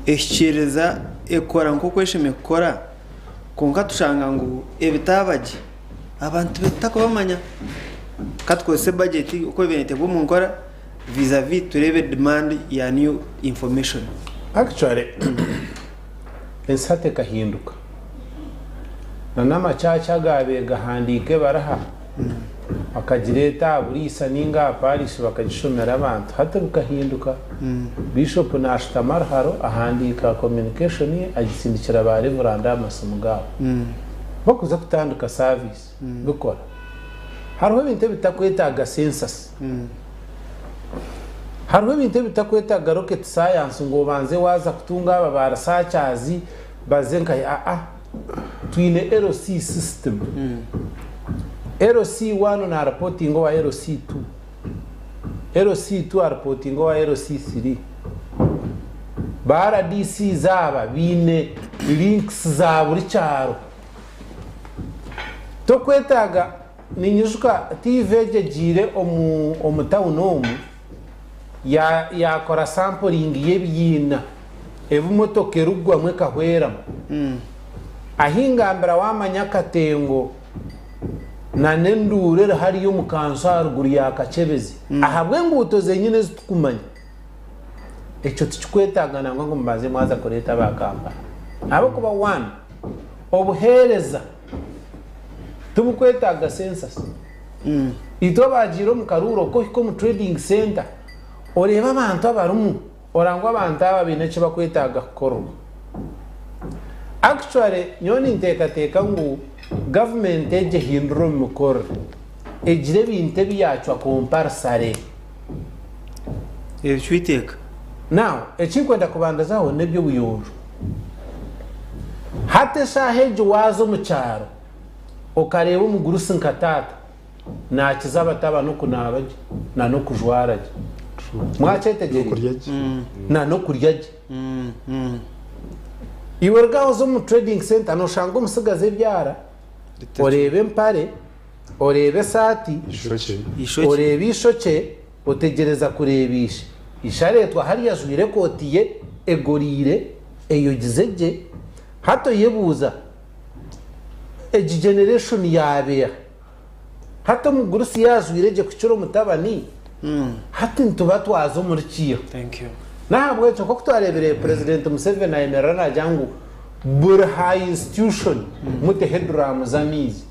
ekireza ekora nko kweshime kora konka tushanga ngo ebitabaje abantu betako bamanya katwose budget uko bente bo munkora vis-a-vis turebe demand ya new information actually ensate kahinduka n'amacaca gabe gahandike baraha akagireta burisa ninga Paris bakagishomera abantu hata bukahinduka bishop nashtamar haro ahandika communication ye agisindikira ba reverend amasomo gabo bakuza kutanduka service gukora hariho ibintu bitakwetaga census hariho ibintu bitakwetaga rocket science ngo banze waza kutunga aba barasachazi bazenka twine LC system LC1 na reporting wa LC2 LC2 reporting wa LC3 bara DC zaba bine links za buri cyaro to kwetaga ninyushka TVG jire omutawuno ya kora sampling yebyina ebumotoke rugwa mwe kahwera ahingambira wamanya katengo na nendure hari yo mukansa ruguru ya kacebezi ahabwe nguto zenyine zitukumanya echo tukwetaga nango mbaze mwaza koreta bakamba abo kuba one obuhereza tubukwetaga census ito bajiro mu karuro ko mu trading center oreba abantu abarumu orangwa abantu ababine bakwetaga koro actually nyoni nteka ngo government eje hindro mukor ejire binte byacwa comparsare ebitwiteka now echikwenda kubandazaho nebyo buyoro hate shaheje wazo mu cyaro okareba umuguru sinkatata na kizaba taba no kunabaje na no kujwaraje mwachetegeye na no kuryaje iwergaho zo mu trading center no shango musigaze byara orebe mpare orebe sati orebe ishoke otegereza kurebisha isharetwa hari yazwire kotiye egorire eyogizeje hato yebuza age generation yabe hato mugurusi yazwireje kuciro mutabani hati ntuba twazo muri kiyo thank you ntabwo cyo ko twarebere president Museveni ayemerana jangu bur high institution mute headram zamizi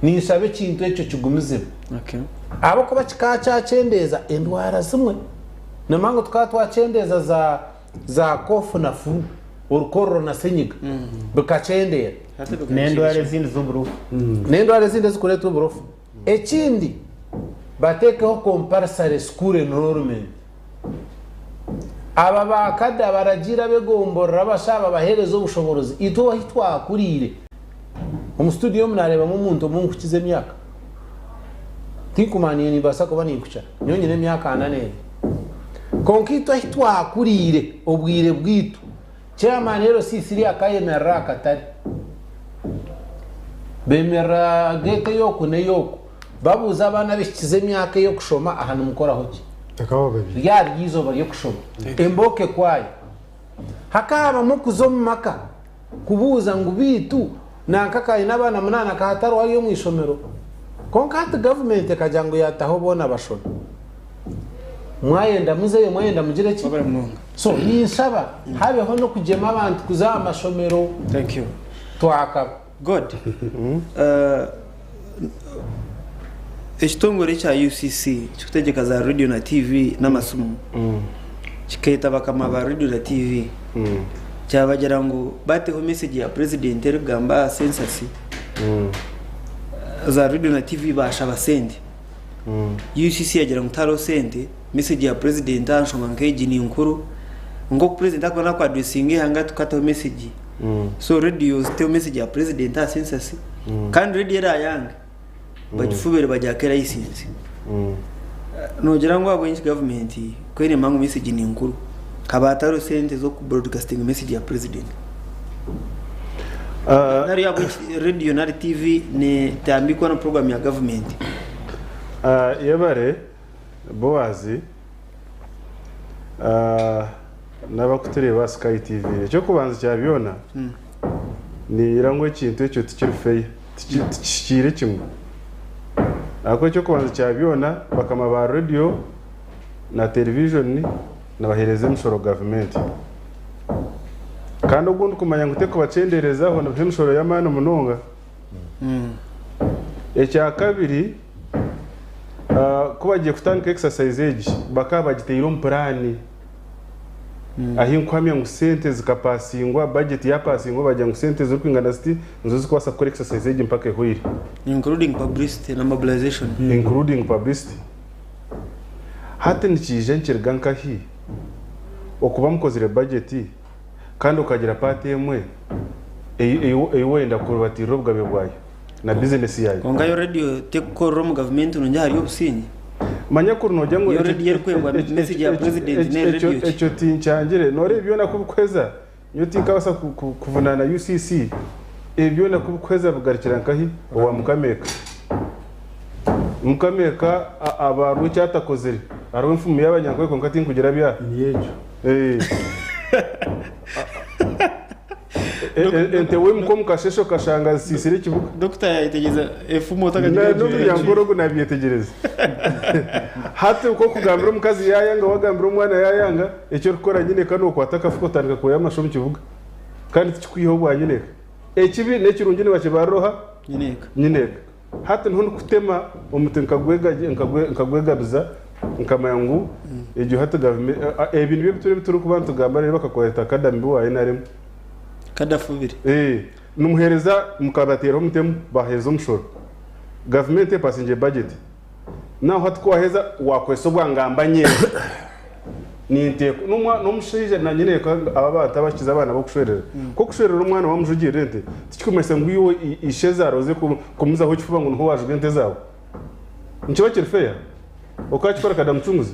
ni sabe kintu echo kigumize okay abo ko bakikacha cendeza endwara zimwe namango twacendeza za kofu na flu urukoro na senyiga bukacendera nendware zindi z'uburufu nendware zindi zikureta uburufu ekindi batekeho compulsory school enrollment aba bakada baragira begomborera bashaba baherezo ubushobozi ito hitwa kurire mu studio mnareba mu muntu mu kukize myaka tikumaniye ni basa kuba nikuca nyonyine myaka anane konkito hitwa kurire obwire bwitu chairman rero sisiri akayemera akatari bemera geke yoku ne yoku babuza abana bikize myaka yo kushoma ahantu mukoraho ki Takao baby. ryari yizoba yo kushoma emboke kwayo hakaba mukuzo mumaka kubuza ngo bitu nankakaye n'abana munana kahataro wari yo mwishomero konka hati government kajango yataho bona bashona mwayenda muzeyo mwayenda mugire ki so yinsaba habeho no kugema abantu kuza amashomero. Thank you. Twaka good. Ekitongole kya UCC kikutegeka za radio na TV n'amasumu kikaita bakama ba radio na TV cyabagira ngo bateho message ya president erugamba census za radio na TV bashaba sente UCC yagira ngo taro sente message ya president anshonga nkeji ni nkuru ngo president akona kwa addressing hanga tukataho message so radio ziteho message ya president census kandi radio era yanga bajifubere bajakera isinzi nogira ngo abo inchi government kwene mangu message ni nkuru kabataro sente zo ku broadcasting message ya president nari yabo radio na TV ne tambikwa na program ya government yebare boazi n'abakutureba Sky TV cyo kubanza cyabyona ni irangwe kintu cyo tikirufeye tikire kimwe ako cyo kubanza cyabyona bakama ba radio na television nabahereze mushoro government kandi ugundi kumanya ngute ko bacenderezaho na mushoro y'amana munonga ecya kabiri ko bagiye kutanga exercise age bakaba bagiteyiro plan ahinkwamye ngo sente zikapasingwa budget ya pasingwa bajya ngo sente zo kwingana sti nzo zikwasa ko exercise age mpaka hoiri including publicity na mobilization including publicity hata nikije ncerganka hi okuba mukozire budget kandi ukagira pate yemwe wenda kurubatiro bwabe bwayo na business yayo konga yo radio tekoro mu government no hari obusinyi manya kuri nojya ngo yo radio yekwengwa message ya president ne radio echo tinchangire nore ibyo nakubukweza yo tinkabasa kuvunana UCC ibyo nakubukweza bugarikira nkahi wa mukameka abaru cyatakozere ari mfumu y'abanyangwe konka tinkugira bya Niyejo. Entewe mkomu kashesho kashanga sisire kibuga Dr. yayitegeza efumo na n'umunyangorogo nabyetegereza hate uko kugambira umukazi yayanga wagambira umwana yayanga icyo rukora nyine kano kwataka fuko tandika ko yamashomu kivuga kandi tikwiho bwa nyine ekibi nekirungi ne bakibaroha nyineka hate ntuno kutema umutenka nkagwegabiza nkamayangu ejo hate government ebintu bituri kubantu gambara bakakoreta academy bwaye narimo kadafubiri numuhereza mukabatera umutemu baheza umushoro government passenger budget naho hatwaheza wakweso bwangambanye ninteko n'umushije na nyine aba batabakiza abana bo kushorera ko kushorera umwana wa mujugire rente tikumese ngo iyo isheza roze kumuza ho kifuba ngo nho waje rente zawo nkiba kirfeya ukachikora kadamchunguzi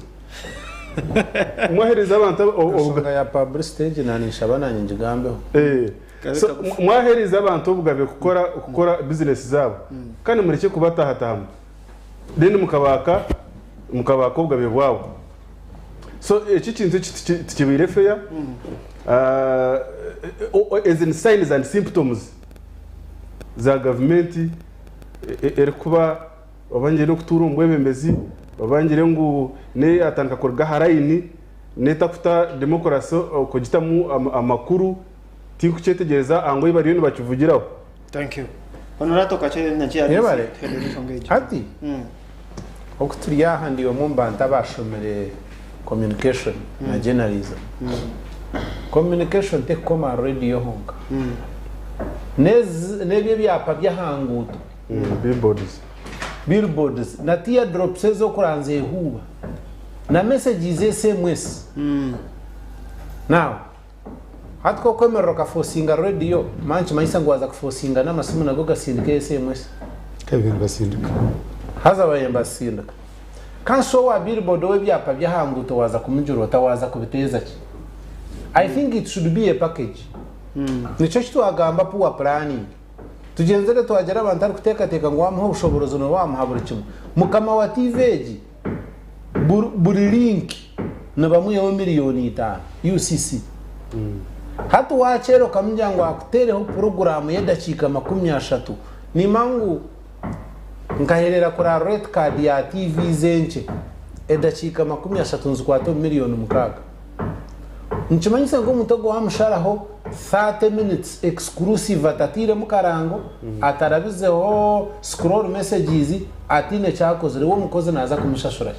mwahereza abantu obuga ya public stage nanisha bananye njigambeho so mwahereza abantu obugabe gukora business zabo kandi mureke kubatahatamu then mukabaka obugabe bwabo so iki kintu kibire feya as in signs and symptoms za government erikuba abanje no kuturumbwe bemezi babangire ngo ne atanka kurga harayini ne tafuta demokrasi kugitamu amakuru tikucetegereza ango ibari bakivugiraho. Thank you. Honorato kache nyachi yebare ati okuturiya handi wo mumbanta bashomere communication na journalism communication te koma radio honka nebye byapa byahanguto billboards na teardrops zo kuranze huba na messages SMS now hatko kwemero ka forcinga radio manchi maisa ngwaza kuforcinga na masimu nago gasindike SMS Kevin basindika haza bayemba sindika kanso wa billboard we byapa byahanguto waza kumujuro tawaza kubiteza ki I think it should be a package nicho kitu agamba puwa planning tugenzere twagera abantu ari kutekateka ngo wamuha ubushobozi no wamuha buri kimwe mukama wa TVG buri link na bamuyeho miliyoni 5 UCC hatu wachero kamujya ngo akutereho program y'edakika 30 ni mangu nkaherera kuri red card ya TV zenche edakika 30 nzikwato miliyoni 6 nchimanyisa ngo mutogo wa msharaho 30 minutes exclusive atatire mukarango atarabizeho scroll messages atine cyakozere wo mukoze naza kumishashura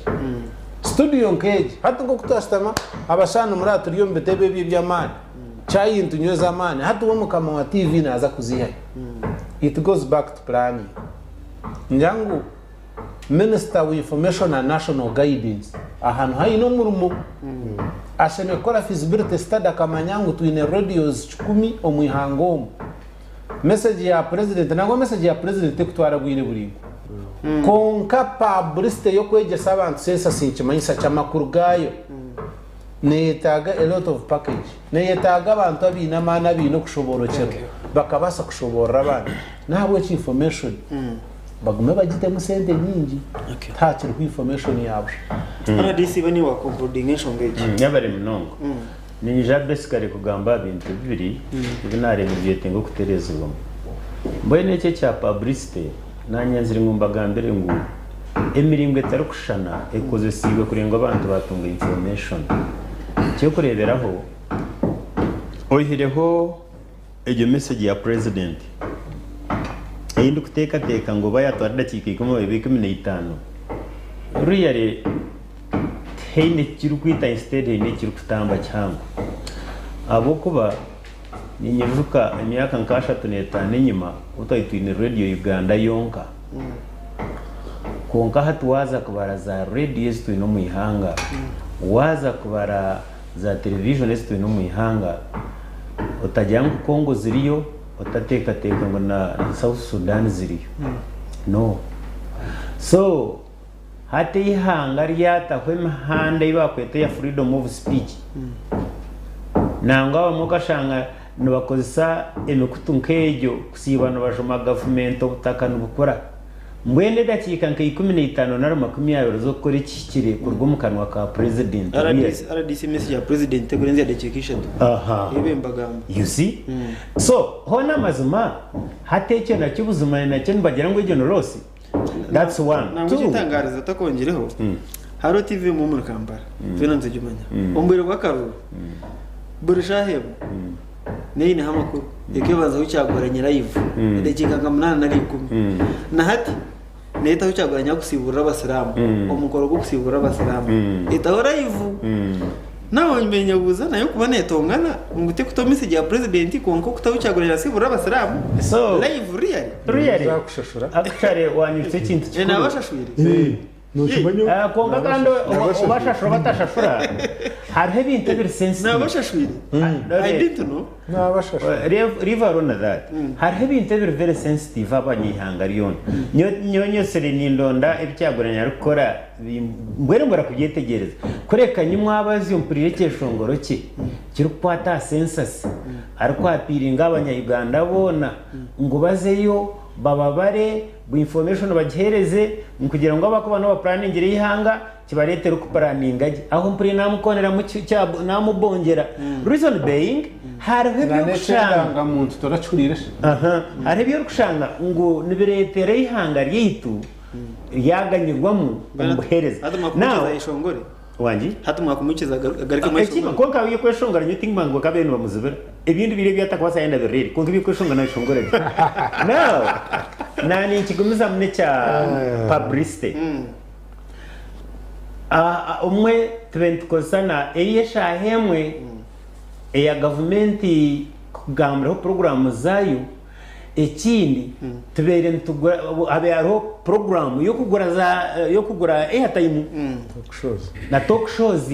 studio nkeje hatu ngo kutastama abashana muri aturiyo mbetebe by'amani chayintu nyoza amani hatu wo mukama wa TV naza kuziha it goes back to planning njangu Minister of Information and National Guidance ahantu haino murumo ashene kora feasibility study akamanyangu tuine radios 10 omwihango message ya president nango message ya president kutwara gwine buringo konka publicity yo kwegesa abantu sensa sinchimanyisa chamakuru gayo netaga a lot of package netaga abantu abina mana bino kushoborokero bakabasa kushobora abantu nabo chi information bagume bagite musende nyingi takiri ku information yabo RDC bani wa concordation ngeje nyabare mnongo ni basically kugamba bintu bibiri ibinare byetengo kuterezwa mboye neke cya publicity nanyanzira ngumbagambere ngo emiringwe tarukushana ekoze siwe kurenga abantu batunga information cyo kureberaho oyireho ejo message ya president yindi kuteka ngo bayatwara dakika 15 ruyare heine kiru kwita instead heine kiru kutamba cyangwa abo kuba ninyiruka imyaka nkasha tunetane nyuma utayitwine radio Uganda yonka konka hatu waza kubara za radio yestu no muihanga waza kubara za television yestu no muihanga utajyangu Kongo ziriyo utateka ngo na South Sudan ziriyo no so hate ihanga ryata kwemahanda ibakwete ya freedom of speech nanga bamukashanga nubakozesa emikutunkejo kusibana bajoma government obutakana bukora mwene dakika nke 15 na 20 zo kore kikire kurwo mukanwa ka president RDC message ya president kurenza ya dakika aha ibe mbagamba you see so hona mazuma hateke na kibuzuma na cyo bagira ngo ijo norosi that's one nango gitangariza takongereho haro TV mu muri kambara finance jumanya ombere bwakaru burishahebo nini hamakuru ikibaza ucyagoranye live dakika 8 na 10 na hati neta ucyagoranya gusibura abasilamu umukoro go gusibura abasilamu itahora live naho nyemenya buza nayo kuba netongana ngute kuto message ya president konko kutawucyagoranya sibura abasilamu so live really zakushashura actually wanyutse kintu cyane nabashashwire nushimanya konga kando ubashashura batashashura hariho ibintu biri sensitive nabashashwire I didn't know nabashashura river on that hariho ibintu biri very sensitive abanyihanga riyon nyonyosere nindonda ibyagoranya rukora mbwere mbora kubyetegereza kureka nyimwabazi umpurire cyeshongoro cye kirukwata census ariko apiringa abanya-Uganda bona ngo bazeyo bababare bu information bagihereze kugira ngo abakobana ba planning y'ihanga kibaretera ku planning aho mpuri namukonera mu cyabo namubongera reason being hariho byo gushanga muntu toracurire hariho byo gushanga ngo nibiretera ihanga ryitu yaganyirwamo umuhereza nawe ishongore wangi hatumwa kumukiza garika mwishonga konka wiye kweshongara nyuti mango kabene bamuzibira ibindi bire byatakwasa yenda birere konka biye kweshonga na ishongore no nani kigumiza mune cha publicity umwe twentukosana eyesha hemwe eya government kugambiraho program zayo ekindi tubere ntugura abeho program yo kugura airtime na talk shows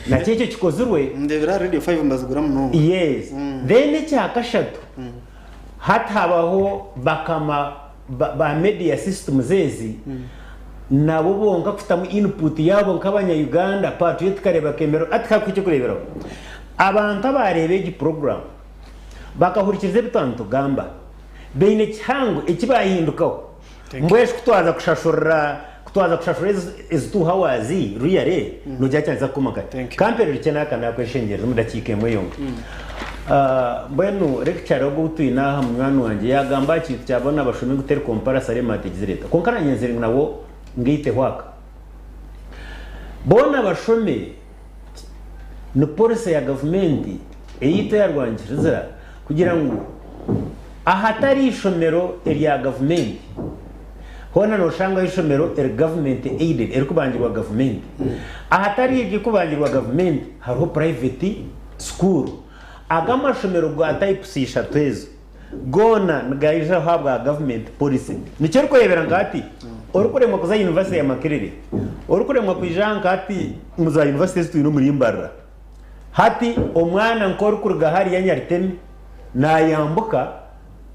na cyecho kikozurwe ndebera radio 5 mbazigura muno yes then cyakashatu hatabaho bakama ba media system zezi nabo bonga kufitamu input yabo nk'abanya-Uganda patriot kareba kemero atakakwice kurebera abantu abarebe gi program bakahurikirize bitanto gamba beine kihango ekibahindukaho mbweshe kutwaza kushashura ezitu hawazi ruyare nujya cyanza kumaka kampere rikenaka nakweshengera mu dakike mweyonga mbwenu lecture go tuyina mu mwana wanje yagamba kintu cyabona abashumi gutera comparison remate leta konkana nyenzeri nabo ngite hwaka bona abashome no policy ya government eyito yarwanjiriza kugira ngo ahatari ishomero erya government hona no shanga ishomero government aided erikubangirwa government ahatari igikubangirwa government hariho private school agama shomero gwa type C shatwezo gona ngaija habwa government policy nicyo riko yebera ngati orukuremwa kuza university ya Makerere orukuremwa kwijanga ati muza university zitwino muri imbarra hati omwana nkor kurga hari ya Nyaritemi na yambuka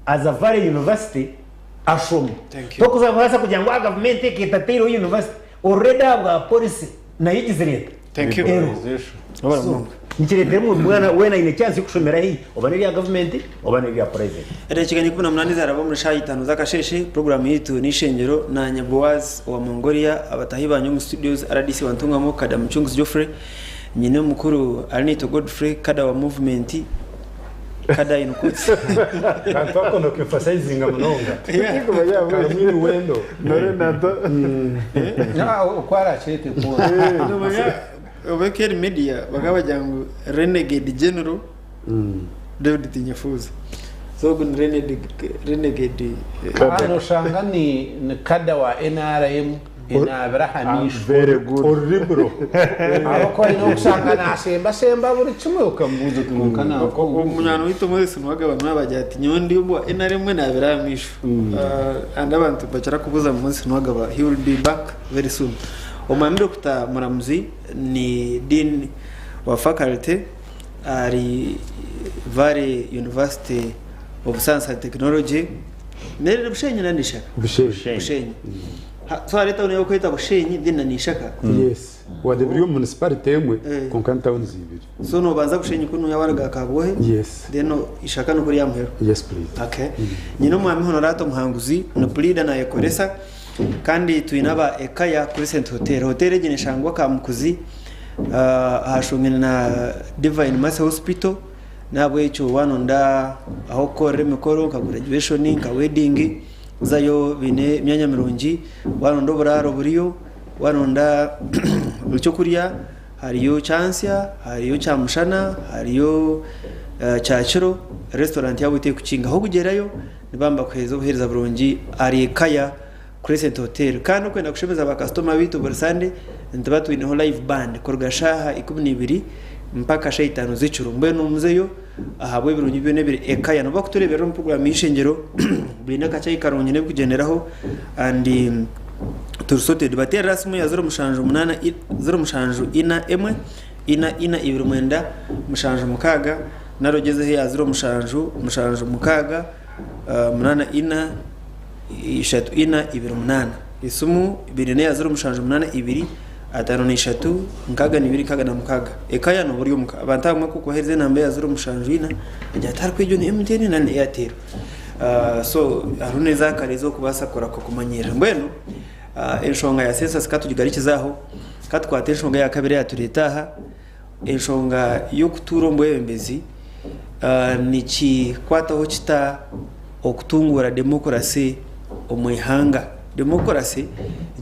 azavare university ashoma to kuzavasa kugira ngo government ikitatiro university already habwa policy na yigize leta thank you nikirete mu mwana wena ine chance kushomera hii obaniri ya government obaniri ya private ere kigani kubona munani zarabo muri shayi 5 zakasheshe program yitu ni shengero na Nyaboaz wa Mongolia abatahi banyu mu studios RDC wantungamo kada Mchunguzi Geoffrey nyine mukuru Arnito Godfrey kada wa movement kada inukutsi katoko no emphasizing amunonga tiko bayawe mwini wendo nore nato ukwara chete ko obekeri media bagaba jangu renegade general David Tinyafuza so gun renegade ano shanga ni kada wa NRM ina Brahamish very good horrible ariko ino shanga na semba buri kimwe ukambuza kumukana ko umunyano wito mwese nwaga bamwe bajyati nyondi ubwo NRM na Brahamish and abantu bacara kubuza munsi nwaga ba he will be back very soon omamiro kuta muramuzi ni dean wa faculty ari Valley University of Science and Technology mere bushenyi na nishaka bushenyi so aleta unayo kwita bushenyi dina nishaka yes wa the municipality emwe konkanta unzibiri so no banza bushenyi kuno yawaraga kabohe yes then ishaka no kuri yamhero yes please okay nyino mwami honorato muhanguzi no plida na ekoresa kandi tuinaba ekaya Crescent Hotel egineshangwa ka mukuzi hashungena na Divine Mercy Hospital nabo echo wanonda aho kore mikoro ka graduation ka wedding zayo bine myanya mirungi wanondo buraro buriyo wanonda cyo kuriya hariyo chansya hariyo chamushana hariyo cyaciro restaurant yabo ite kucinga aho kugerayo nibamba kweza uhereza burungi ari ekaya Crescent Hotel kandi kwenda kushemeza aba customer bitu buri Sunday ndabatu ine live band korgashaha 12 mpaka 5 zicuru mbe numuzeyo ahabwe birungi byo nebire ekaya no bakuturebera mu program y'ishengero bina kacha ikaronye ne kugenderaho and tursote debater rasmu ya 0 ina emwe ina ibiri mwenda mushanju mukaga narogeze he ya 0 mukaga munana ina ishatu ina ibiri munana isumu ibiri ya 0 atano ni ishatu nkaga ni 2 kaga na mukaga ekaya no buri umuka abantamwe kuko hereze namba ya 0 ina ajya tarkwejo ni MTN na Airtel so aruneza karezo kubasa kora ko kumanyira mbweno enshonga ya census katugigarikizaho katwate enshonga ya kabiri yaturetaha enshonga yo kuturombo yembezi niki kwataho kita okutungura demokrasi omwihanga demokrasi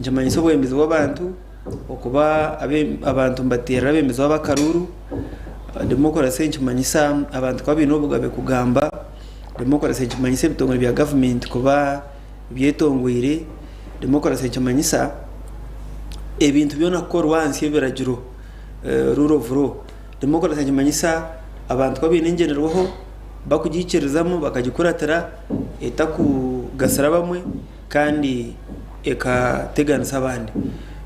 njamanyiso bwembezi w'abantu okuba abantu mbatera bemezi w'abakaruru demokrasi njamanyisa abantu kwabino bugabe kugamba demokrasi njamanyisa bitongore bya government kuba byetongwire demokrasi njamanyisa ebintu byona korwansi yebiragiro rule of law demokrasi njamanyisa abantu kwabino ingenerwaho bakugikirizamo bakagikuratira etakugasara bamwe kandi ekateganisa abandi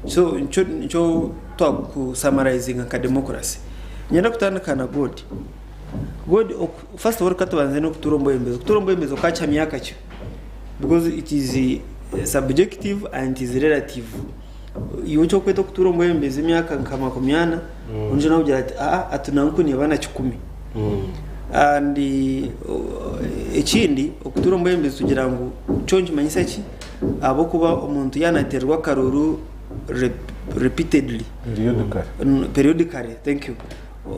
so ncho twaku summarizing ka democracy nyenda kutandukana god first of all katubanze no kuturombo embezo kacha myaka cyo because it is subjective and it is relative yocho kweto kuturombo embezo myaka nkama komyana unje nawo ati atunanku ni bana 10 and ikindi okutura omwembezi kugira ngu cyo nkimanyisa ki abo kuba omuntu yanaterwa akaruru repeatedly periodically thank you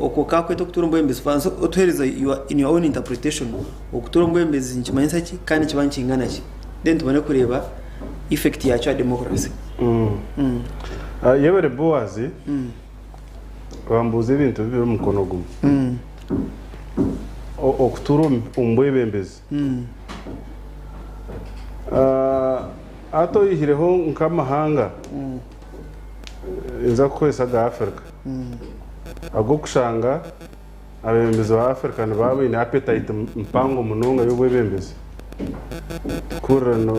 okoka kweto kutura omwembezi fanso otuhereza in your own interpretation okutura omwembezi nkimanyisa ki kandi kiba nkingana ki then tubone kureba effect yacho ya democracy yebere boazi bambuze ibintu bibiri mukono gumwe okutura ombwebembezi ato yihireho nkamahanga inza kwesa ga Africa ago kushanga abembezi ba Africa nababo ine appetite mpango munonga y'obwebembezi kura no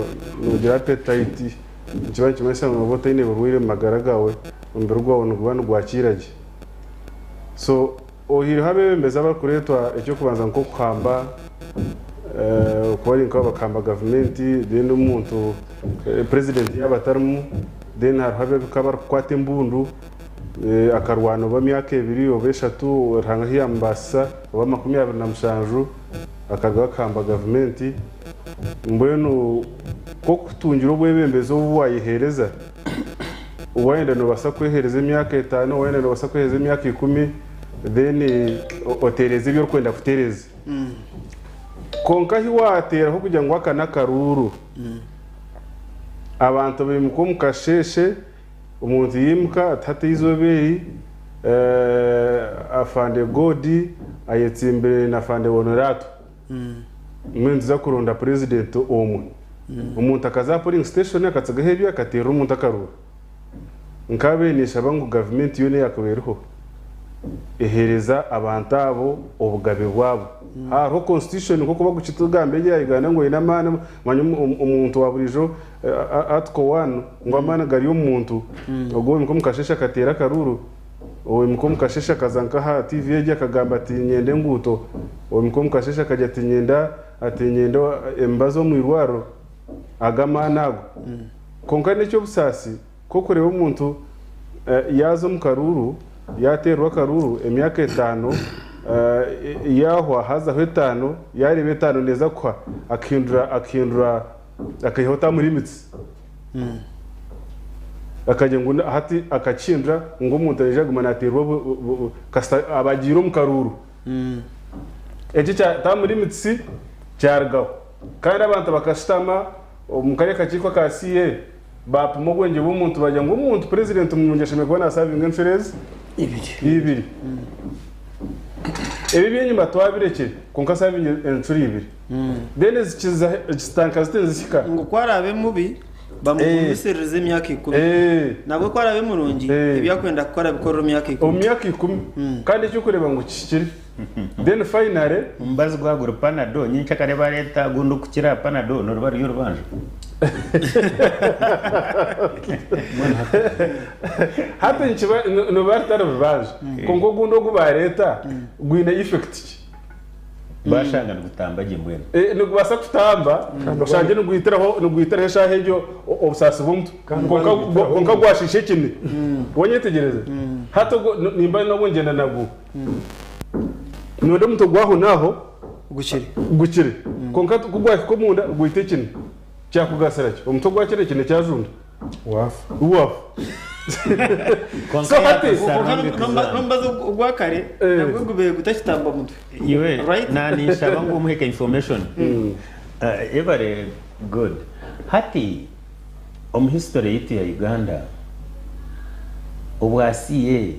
gira appetite kiba kimasa ngobote ine burwire magaragawe umbere rwawo n'ubano gwakirage so ohiri habembeza bakuretwa icyo kubanza nko kuhamba kwari nko bakamba government then umuntu president yabatarmu then habe kabar kwate mbundu akarwano bamyaka 2 obeshatu ranga hiyambasa wa 27 akaga kamba government mbwenu ko kutungira obwebembezo buwayihereza uwenda no basakwehereza imyaka 5 uwenda no basakwehereza imyaka 10 then otereze ibyo kwenda kutereza konka hiwatera ho kugira ngo akana karuru abantu bimuko mukasheshe umuntu yimka atate izoberi afande godi ayetsimbere na afande honorato mwenzi za kurunda president omwe umuntu akaza polling station akatsaga hebya akatera umuntu akaruru nkabe nishaba ngo government yone yakaberiho ehereza abantu abo obugabe bwabo haro constitution nko kuba gucitugambe yayigana ngo inamana umuntu waburijo atko 1 ngo amana gari y'umuntu ogo mko mukashesha katera karuru owe mko mukashesha kazanka ha TV yeje akagamba ati nyende nguto owe mko mukashesha kajya ati nyenda ati nyendo embazo mu irwaro agamanago konka necyo busasi ko kureba umuntu yazo mu karuru yaterwa karuru emyaka 5 yahwa haza 5 yari 5 neza kwa akindura akayihota muri mitsi akaje ngo hati akacindra ngo umuntu aje gumanaterwa abagira mu karuru eje ta muri mitsi cyargaho kandi abantu bakashitama umukare kachiko ka CA bapimo gwenje b'umuntu bajya ngo umuntu president umungeshe mekwana saving insurance ibiri ebi nyuma twabireke konka saving insurance then zitanka zitenzika ngo kwarabe mubi bamukumisereze imyaka 10 nabwo kwarabe murungi ibyakwenda gukora bikora imyaka 10 kandi cyo kureba ngo kikiri then finally umbazi gwagura panado nyinshi akareba leta gundu kukira panado no rubari y'urubanje hata nchiba no bartara rubanje kongo gundo guba leta gwina effect bashanga gutamba mbwene no kubasa kutamba bashanje no guitira shahe ryo obusasi bumtu konka gwashishe kimwe wonyetegereze hata nimba no ngenda nago node muto gwaho naho gukire konka kugwa ko munda guite kintu cyakugasara cyo umuto gwakire kintu cyajunda wafu so hati nombazo gwakare nabwo gube gutakitamba mutwe iwe nani shaba ngo umuheka information every good hati history yitu ya Uganda obwasiye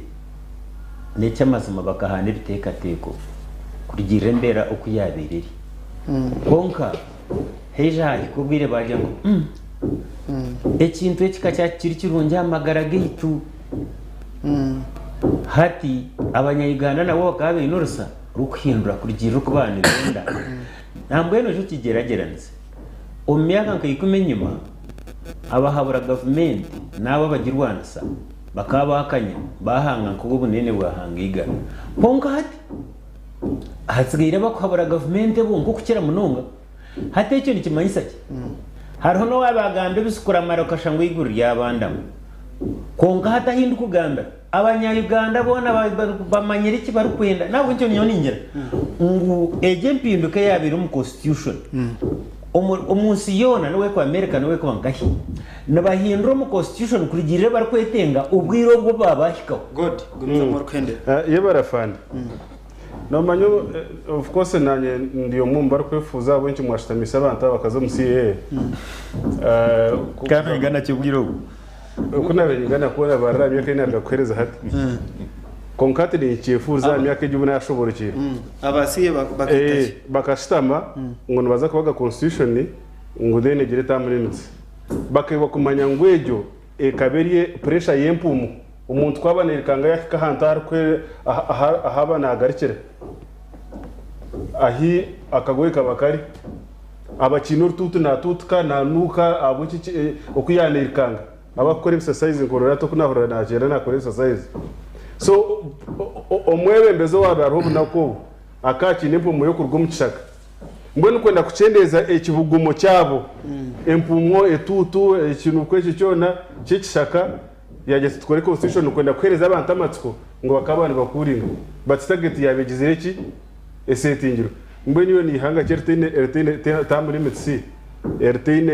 necyamazima bakahana ibitekateko kugira mbera okuyabiriri konka heja ikubire baje ngo ekintu ekikacha kiri kirungi amagara gaitu hati abanya-Uganda nabo bakabe inurusa rukuhindura kugira kubana ibenda ntabwo eno cyo kigerageranze omyaka nkayikume nyuma abahabura government nabo bagirwanasa bakaba bakanya bahanga nkugo bunene bwahangiga ponka hati hatsigira bakhabura government bo ngo kukira munonga hati icyo nikimanyisa ki hariho no wabagambe bisukura maro kashango iguru yabandamu konga hatahinduka Uganda abanya-Uganda bona bamanyira iki bari kwenda nabwo icyo niyo ningera ngo eje mpinduka yabiri mu constitution umunsi yona niwe ko America niwe ko ngahi nabahindura mu constitution kurigirira bari kwetenga ubwiro bwo babahikaho god gumza mu rukende ye barafana no manyo of course nanye ndiyo mumba ari kwifuza benshi mwashitamisa abantu bakaza mu CA kana ingana cyubwiro uko nabengana kubona barabye ko inarga kwereza hati konkate ni cyifuza myaka y'ubu nashobora abasiye bakitaje bakashitama ngo nibaza kubaga constitution ngo dene gire tamurinzi bakiba kumanya ngwejo ekaberiye pressure yempumu umuntu twabanerikanga yakika hantar kwe ahaba nagarikire ahi akagoye kabakari abakinuru tutu na tutuka na nuka abuki okuyanerikanga abakora exercise ngorora to kunahora na jera nakora exercise so omwebe mbezo wabarobu nako akaki nempumu yo kurwo muchaka mbone kwenda kucendeza ekibugumo cyabo empumo etutu ikintu kweki cyona cy'ikishaka yageze tukore constitution kwenda kwereza abantu amatsiko ngo bakabana bakuringa but target yabegize iki esetingiro mbone yo ni hanga certine tam limit c ertine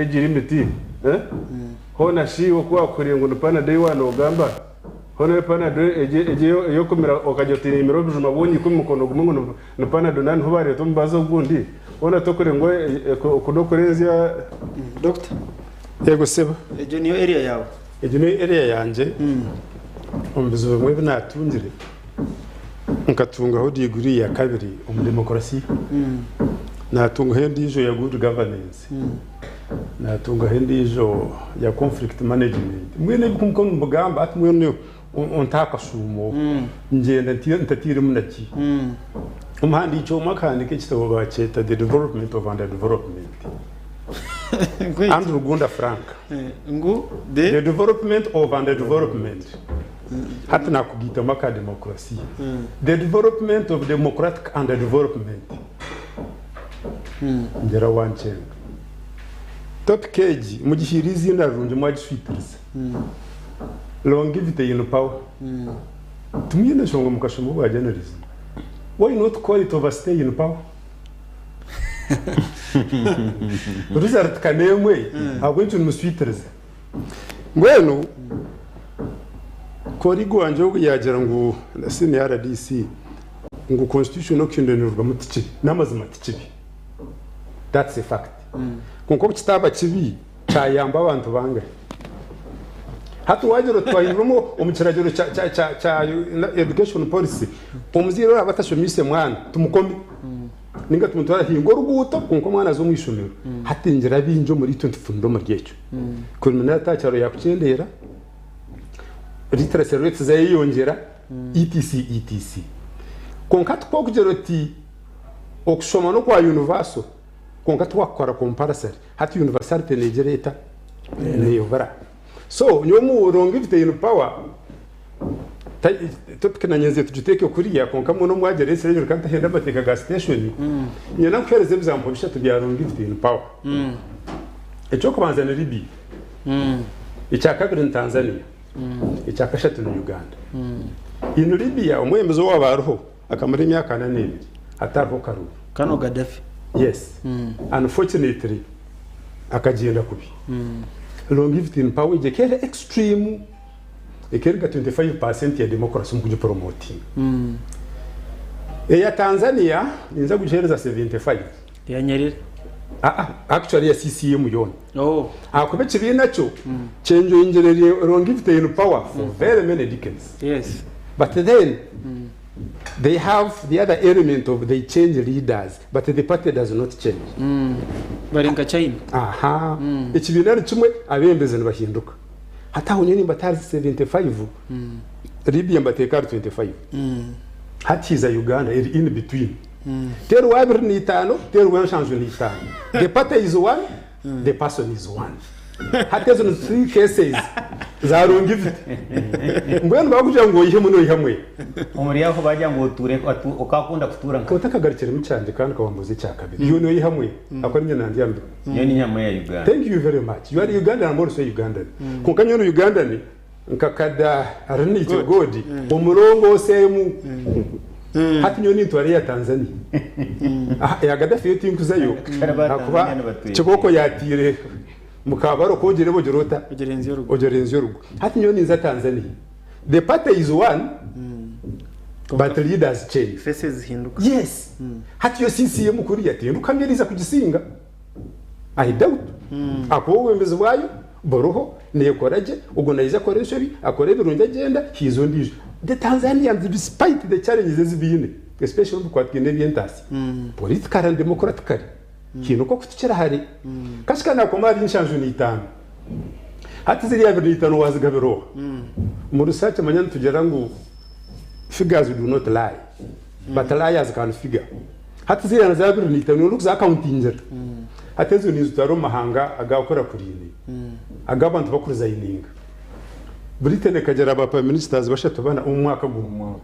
age limit hona shiwo kwa kuringo nupana day one ogamba hona pana de eje yo kumira okajotira imiro bijuma bonyi kumukono gumungu nupana donani hobare to mbazo gundi ona tokore ngo kudokorezya doctor yego seba ejo niyo area yawe ejo ni area yanje umbizo bimwe binatungire nkatunga ho degree ya kabiri mu demokrasi natunga hendi ijo ya good governance natunga hendi ijo ya conflict management mwene kumkono mbugamba ati mwene ontaka sumo ngenda ntatire munaki umhandi ico makandike kitabo baceta the development of underdevelopment Andrew Gunda Frank ngo the development of underdevelopment hata nakugita maka demokrasi the development of democratic underdevelopment ngera wanchenga top keji mugihirizi ndarunje mwagiswitiriza longevity in power tumyene shongo mukashomo bwa journalism why not call it overstay in power result kanemwe agwentu muswitiriza ngweno korigo wanje yagera ngo sini RDC ngo constitution okindenurwa mutici namazima tikibi that's a fact konko kitaba kibi cyayamba abantu banga hatu wajero twayirumo umukiragero cha education policy umuziro abatashomise mwana tumukombi ninga tumutwara hingo ruguto konko mwana zo mwishumiro hatingira binjo muri 20 mu ryecho kulminata cyaro yakucendera literacy rates zayiyongera etc konka twokugero ti okushoma no kwa universal konka twakora comparison hati universality negereta neyovara so nyomu longevity in power topic nanyeze tujiteke kuriya konka muno mwagere seyo kanta henda bateka gas station nyena kwereze example bishatu bya longevity in power echo kubanza ni Libya icya kabiri ni Tanzania icya kashatu ni Uganda in Libya umwemezo wabaroho akamara imyaka 4 atariho karuba kano Gaddafi yes unfortunately akagenda kubi longevity in power ikere extreme ikerga 25% ya democracy mu kujipromoting ya Tanzania inza kujereza 75 ya Nyerere actually ya CCM yone akubece binacho change ingerere longevity in power for very many decades yes but then they have the other element of they change leaders but the party does not change barenga China ikibinari kimwe abembeze bahinduka hata hunyeni batari 75 Libya bateka 25 hatiza Uganda in between teru wabir ni tano teru wen change ni tano the party is one the person is one hata zo 3 cases zarunga ifite ngwene bakugira ngo yihe muno yihamwe umuri yaho bajya ngo uture ukakunda kutura nka utakagarikira mu cyanje kandi kawambuze cya kabiri iyo niyo yihamwe akora nyine nandi yambe iyo ni nyama ya Uganda. Thank you very much. You are Ugandan and also Ugandan. Kunkanyo Ugandan nkakada aranite godi umurongo wose mu hati nyoni ntwari ya Tanzania ya Gaddafi yote inkuzayo akuba kiboko yatire mukabaro kogere bogorota ogerenzi yorugo hati nyoni za Tanzania the party is one but the leaders change faces hinduka yes hati yo CCM kuri yatinduka mbiriza kugisinga I doubt ako wembeze bwayo boroho nekoraje ubwo nayiza koresha bi akore birunge agenda hizo ndijo the Tanzanians despite the challenges zibine especially kwa twine bientasi political and democratic kintu ko kutukira hari kashikana ko mari inshanju ni 5 hati ziri ya 5 wazigabiro mu research manyan tugera ngo figures do not lie but liars can figure hati ziri na za 5 no za accounting hatezo ni zutaro mahanga agakora kurinde agabantu bakuruza yininga Britain kagera ba prime ministers bashatu bana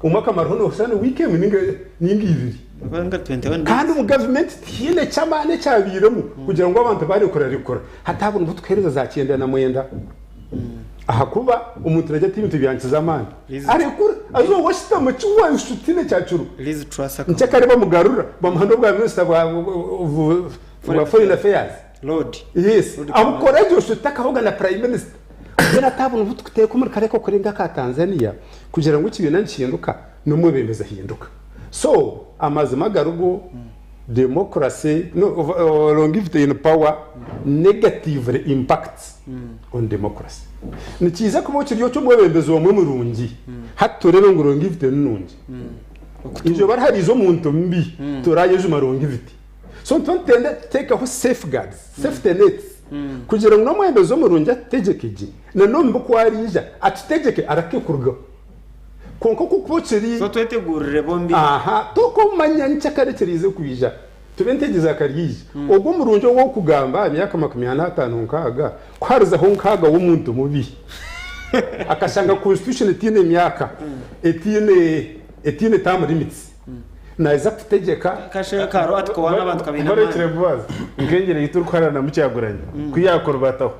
umwaka marono sana weekend ninga ibiri banga 21 kandi mu government tiene chamane cyabiremo kugira ngo abantu bari kurarikora hatabona ubutwereza za cyenda na mwenda ahakuba umuntu rajya timu tubyankiza amani arekura azo washita mu cyuwa insutine cyacuru Liz Truss ncyakare bamugarura bamuhando bwa minister bwa foreign affairs Lord yes amukoreje ushutaka hoga na prime minister era tabona ubutwe ko muri kareko kurenga ka Tanzania kugira ngo ikibina nshinduka no mubembeza hinduka so amazima garugo democracy no longevity in power negatively impacts on democracy nikiza kuba kiryo cyo mubembeza umwe murungi hatorebe ngo longevity nungi injo bari hari zo muntu mbi turaye zo longevity so ntende take a safeguards safety nets kugira ngo nomwembezo murungi ategekije na nombe ko arija atitegeke arakekurwa konko kukuboceri so twetegurire bombi aha toko manya ncyakarekerize kwija tubentegeza karije ubwo murungi wo kugamba imyaka 25 nkaga kwariza ho nkaga wo muntu mubi akashanga constitution etine imyaka etine time limits naiza kutegeka kashe karo atko wana abantu kabina barekere bubaza ngengere yiturukwarana mu cyaguranye kuyakora bataho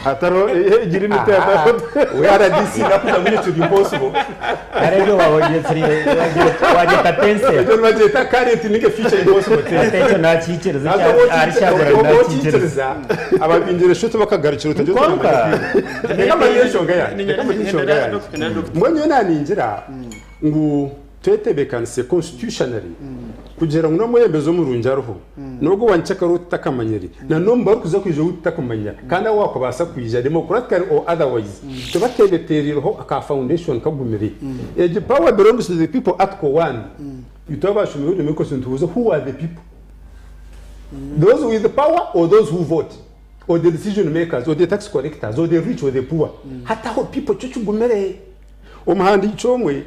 hataro igira imite yataho we are this nakuta muri cyo impossible arebe wabonye tiri wagita tense ejo bageta current nige feature impossible attention na cyiciriza ari cyaguranye na cyiciriza ababinjire shoto bakagarukira utaje mwenye naninjira ngo twetebekanse constitutionally kugira ngo nomwembezo murungi aruho nubwo wancyaka rutakamanyeri na nomba rukuza kwije utakamanya kandi wakobasa kwije democratically or otherwise tubatebeteriro aka foundation kagumiri the power belongs to the people at one yutabashumwe uri miko sintubuze who are the people those with the power or those who vote or the decision makers or the tax collectors or the rich or the poor hata ho people chuchugumere umuhandi icomwe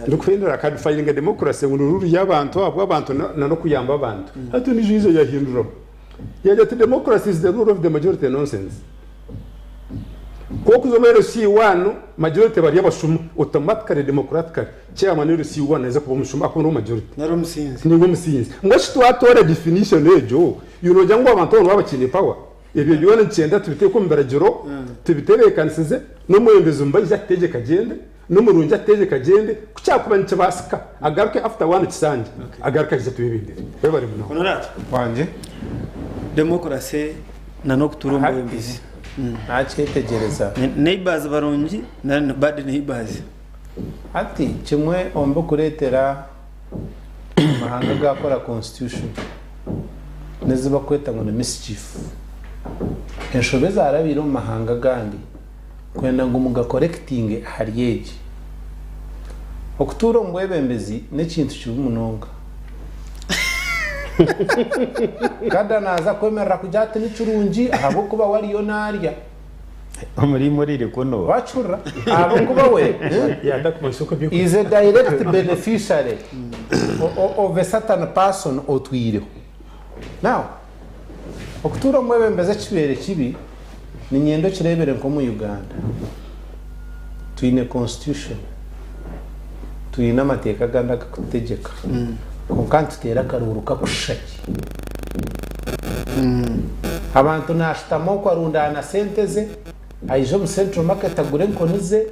rukwendera kandi fighting democracy ngururu y'abantu abo abantu no kuyamba abantu hatu ni jizo yahindura yaje ati democracy is the rule of the majority nonsense ko kuzomero C1 majority bari yabashuma automatically democratically chairman uri C1 neza kuba mushuma akuru majority naro musinzi ningo musinzi ngoshi twatore definition ejo yuroja ngo abantu babakine power ibyo yone cyenda tubite ko mbaragiro tubitebekansize no mwembezo mbaje ategeka agende no murungi ategeka agende kucyakuba nicyo basika agaruke after one kisanje agaruka kiza tubibindire bari muno honorable wanje democracy na no kuturumba wembizi ntacyitegereza neighbors barungi na bad neighbors ati kimwe ombo kuretera mahanga gakora constitution neziba kweta ngo ni mischief eshobeza arabiro mahanga gandi kwenda ngo muga correcting hariyeje okuturo mbwebembezi nekintu cy'umunonga kada naza kwemera kujate n'icurungi ahabo kuba wariyo narya muri rikono wacura ahabo kuba we yanda kumasoko byo is a direct beneficiary of a certain person otwire now okuturo mbwebembeze kibere kibi ni nyendo kirebere nko mu Uganda tuine constitution tuine amateka ganda kutegeka konka tutera karuruka kushaki abantu nashitamo kwarundana senteze aijo mu central market agure nkonize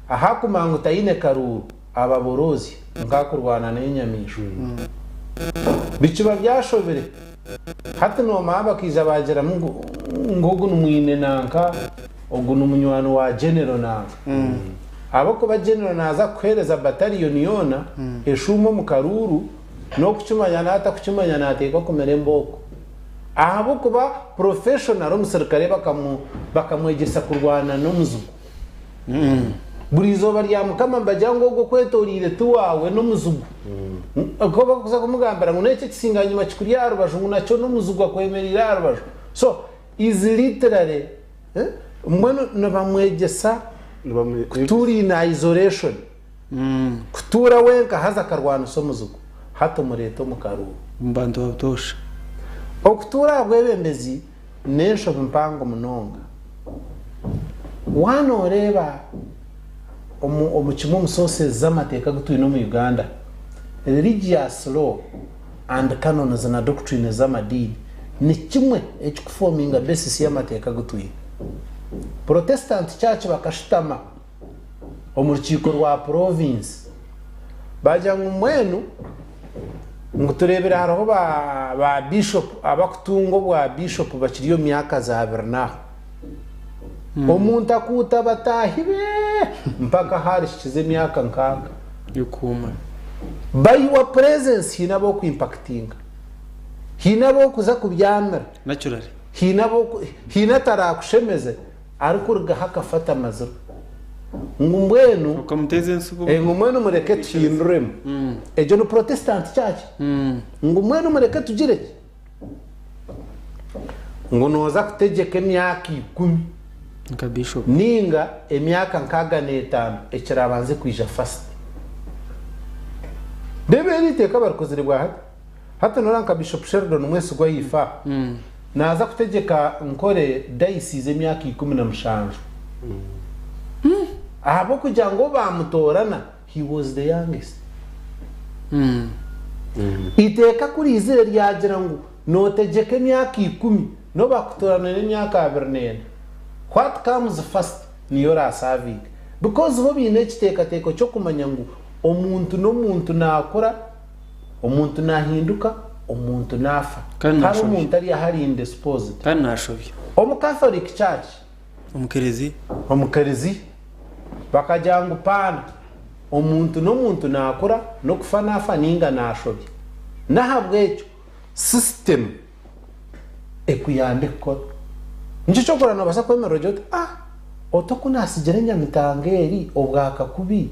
ahakumanga utayine karuru ababorozi ngakurwana n'inyamisho bicuba byashobere hati no maba kiza bagera ngogo numwine nanka ogu numunywano wa general nanka abo kuba general naza kwereza battalion yona eshumo mu karuru no kucumanya nata kucumanya nateka kumere mboko abo kuba professional omusirikare bakamwegesa kurwana n'omuzugu burizo bari amukama mbajyango go kwetorire tuwawe n'omuzugu ko bakuza kumugambira ngo nece kisinga nyuma kikuri yarubasho ngo naco n'omuzugu akwemerera yarubasho so is literally mbona nabamwegesa kuturi na isolation kutura wenka haza karwana somuzugu hato mureto mukaruru mbantu batosha okutura bwebembezi nensho mpango munonga wano reba omukimu musose z'amateka gutuyino mu Uganda religious law and canons na doctrine z'amadini ni kimwe ekikuforminga basis y'amateka gutuye Protestant church bakashitama omurukiko rwa province bajya mwenu ngo turebera haraho ba bishop abakutungo bwa bishop bakiriyo myaka za bernaho omuntu akuta batahibe mpaka hari shize myaka nkaka yukuma by your presence hinabo ku impacting hinabo kuza kubyamera naturally hinatara kushemeze ariko rugahaka fata mazuru ngumwenu ukamuteze nsuko ngumwenu mureke twinduremo ejo no Protestant church ngumwenu mureke tugire ngo noza kutegeka emyaka 10 nka bishop ninga emyaka nkaga n'etano ekirabanze kwija fast debe niteka barkozire bwa hata noranka Bishop Sheldon mwese gwa yifa naza kutegeka nkore diocese emyaka 17 abo kugira ngo bamutorana he was the youngest iteka kuri izire ryagira ngo notegeka emyaka 10 no bakutorana n'emyaka 24 what comes first niyo rasaving because bo bine kiteka cyo kumanya ngo omuntu no muntu nakora omuntu nahinduka omuntu nafa hari umuntu ari harinde disposed kandi nashovye omu Catholic Church omukerezi bakajyangu pana omuntu no muntu nakora no kufa nafa ninga nashovye nahabwecho system ekuyande ko nje chokora no basa kwemera jote otokunasigira nyamitangeri obwaka kubi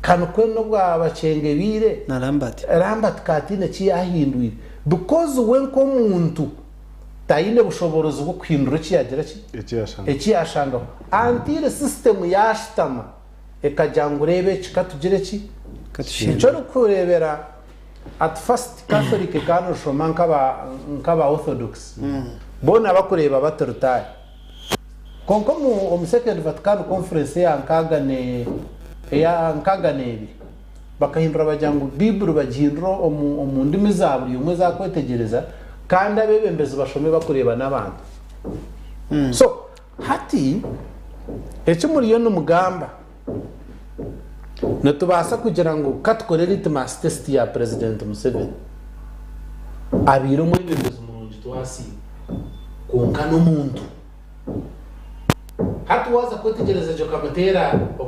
kanu kweno bwa bacenge bire na Lambert Katine kiyahinduye because when ko muntu tayine bushoborozi bwo kwindura kiyagira ekiyashanga until system yashtama ekajangurebe kikatugire cyo kurebera at first Catholic kano shomanka nkaba Orthodox bona bakureba batorutaye konko mu second Vatican conference ya nkaga nebi bakahindura bajyango Bible bagihindura omundimi zaburi umwe zakwetegereza kandi abebembezi bashome bakureba n'abantu so hati ecyo muri yo n'umugamba natubasa kugira ngo katukore litmus test ya President Museveni abiro mu bembezi mu twasi konka n'umuntu hatu waza kwetegereza jo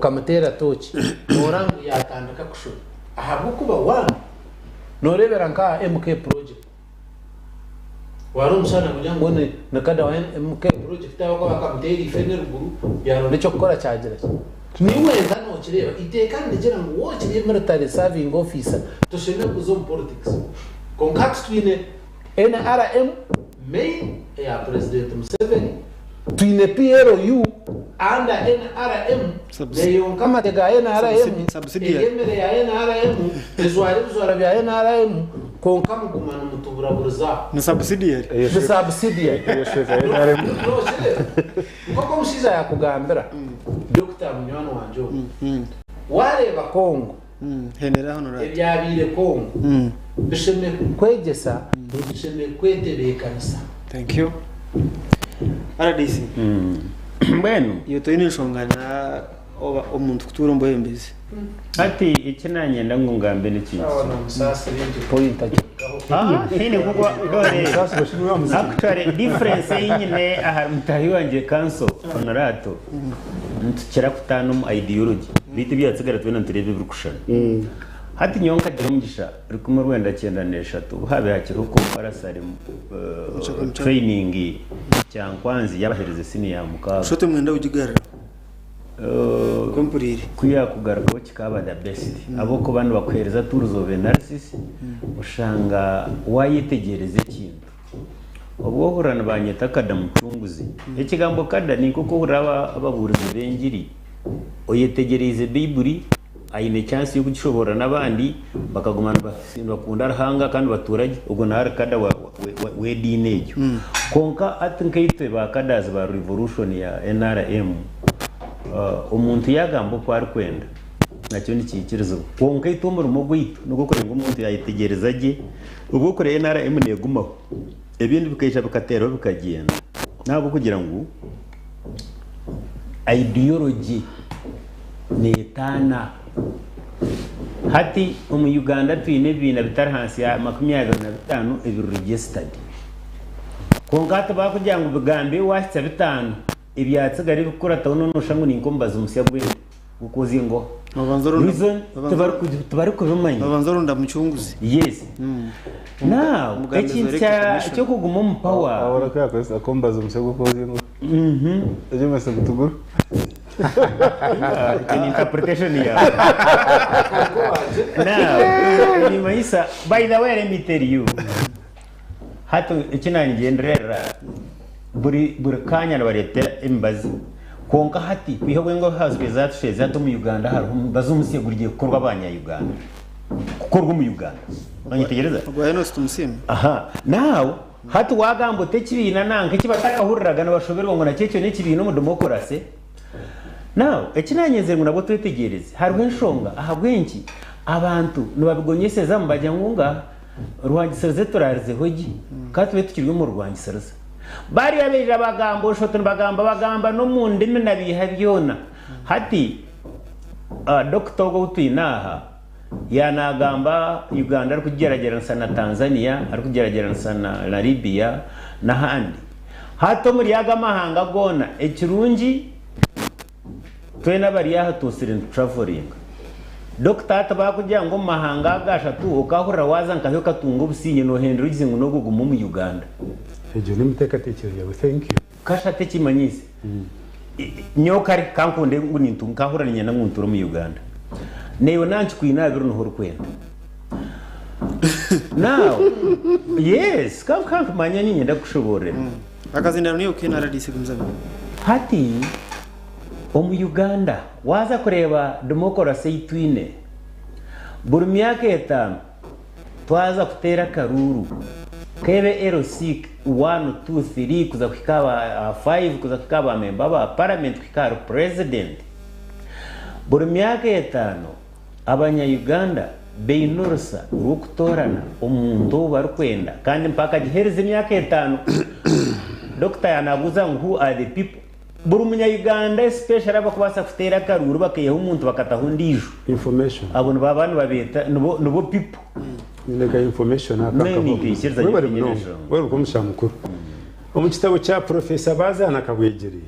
kamatera tochi norangu yatandika kushura ahabwo kuba wana norebera nka MK project warumshana kunyango ne nakada wa MK project yako bakamuteri feneruguru yaronde cyo gukora cyagira niwe zano kireba iteka ndegera ngo woche military serving officer toshene kuzo politics contact twine NRM main ya President Museveni twine PRU under NRM leyo kama tega NRM subsidiary ya NRM ezwara bya NRM konka mugumana mutuburaburuza na subsidiary NRM ngoko mushiza yakugambira Dr Dr. Munywani wanje wareba Kongo henera honorable ebyabire Kongo bisheme kwegesa bisheme kwetebekanisa. Thank you RDC mbenu iyo toyine nshongana oba omuntu kutura mboye mbezi ati ikinanyenda ngungambe n'iki Sasa point hini kuko dore actually difference yinyine aha mutahi wanje kanso honorato ntukira kutano mu ideology biti byatsigara tubena turebe birukushana hati nyonka dimugisha rikumwe rwenda 93 habe hakiruko parasari training cyankwanzi yabahereze senior mukaba shote mwenda ugigara kompuriri kuya kugaruka kikaba the best abo ko bantu bakwereza tools of analysis ushanga wayitegereze ikintu ubwo hurana banyeta kada mucunguzi ikigambo kada ni kuko uraba ababurizi bengiri oyetegereze biburi ayine chance yo gushobora nabandi bakagumana bakunda rahanga kandi baturage ubwo na kada we dinejo konka atinkaite bakadazi ba revolution ya NRM umuntu yagambo kwari kwenda nacyo ni kikirizo konka itumura umugwito nuko kore ngo umuntu yayitegereza je ubwo kore NRM negumaho ebindi bikayisha bikatero bikagenda nabo kugira ngo ideology netana hati mu Uganda twine bina bitarhansi ya 25 ebiru registered konka bakugira ngo bigambe wasitsa bitanu ibyatsigari bikora tawuno noshangu ninkombaza umusya gwende ukoze ngo tubari kubimanya babanza runda mucunguzi yes now ekincha cyo kuguma mu power ahora kwesa kombaza umusya gukoze ngo eje mase gutuguru in interpretation ya now ni maisa by the way let me tell you hatu ikinani gendrera buri kanya nabaretera imbazi konka hati kwihobwe ngo hazwe zatusheze hatu mu Uganda hariho bazumusiye guriye gukorwa abanya Uganda gukorwa mu Uganda banyitegereza gwaye tumusimu aha now hatu wagambo tekibina nanka kibatakahuriraga nabashoberwa ngo nakecyo n'ikibino mu demokrasi now ekinanyeze ngo nabo twetegereze hariho enshonga aha bwenki abantu nubabigonyeseza mbajya ngunga ruhangisereze turarize hogi katwe tukirwe mu ruhangisereze bari yabeje abagambo shotone bagamba no mu ndimi nabiha byona hati Dr. Gutinaha yanagamba Uganda ari kugerageza na Tanzania ari kugerageza na Libya na handi hato muri yaga mahanga gona ekirungi twena bari yaha tusire traveling Dr. atabakugira ngo mahanga gashatu ukahura waza nkaho katungo businye no hendro gizingo no gugumu mu Uganda ejo nimuteka tekereza yawe thank you kasha tekimanyise nyokari kankunde ngunintu nkahura nyana ngunturo mu Uganda neyo nanchi kuinabiro no horukwenda now yes kanka manya nyenda kushobore akazindana niyo kinara disigumzabe hati mu Uganda waza kureba demokrasi itwine buri myaka 5 twaza kutera karuru kebe LC 1 2 3 kuza kikaba 5 kuza kikaba member ba parliament kikaba president buri myaka 5 abanya Uganda beinorsa rukutorana umuntu barukwenda kandi mpaka gihereza imyaka 5 Dr. yanabuza who are the people buri munya Uganda especially abakubasa kutera karuru bakayeho umuntu bakatahundi information abo babana babeta nubo people nega information wewe ukomusha mukuru mu kitabo cya professor bazana kabwegereye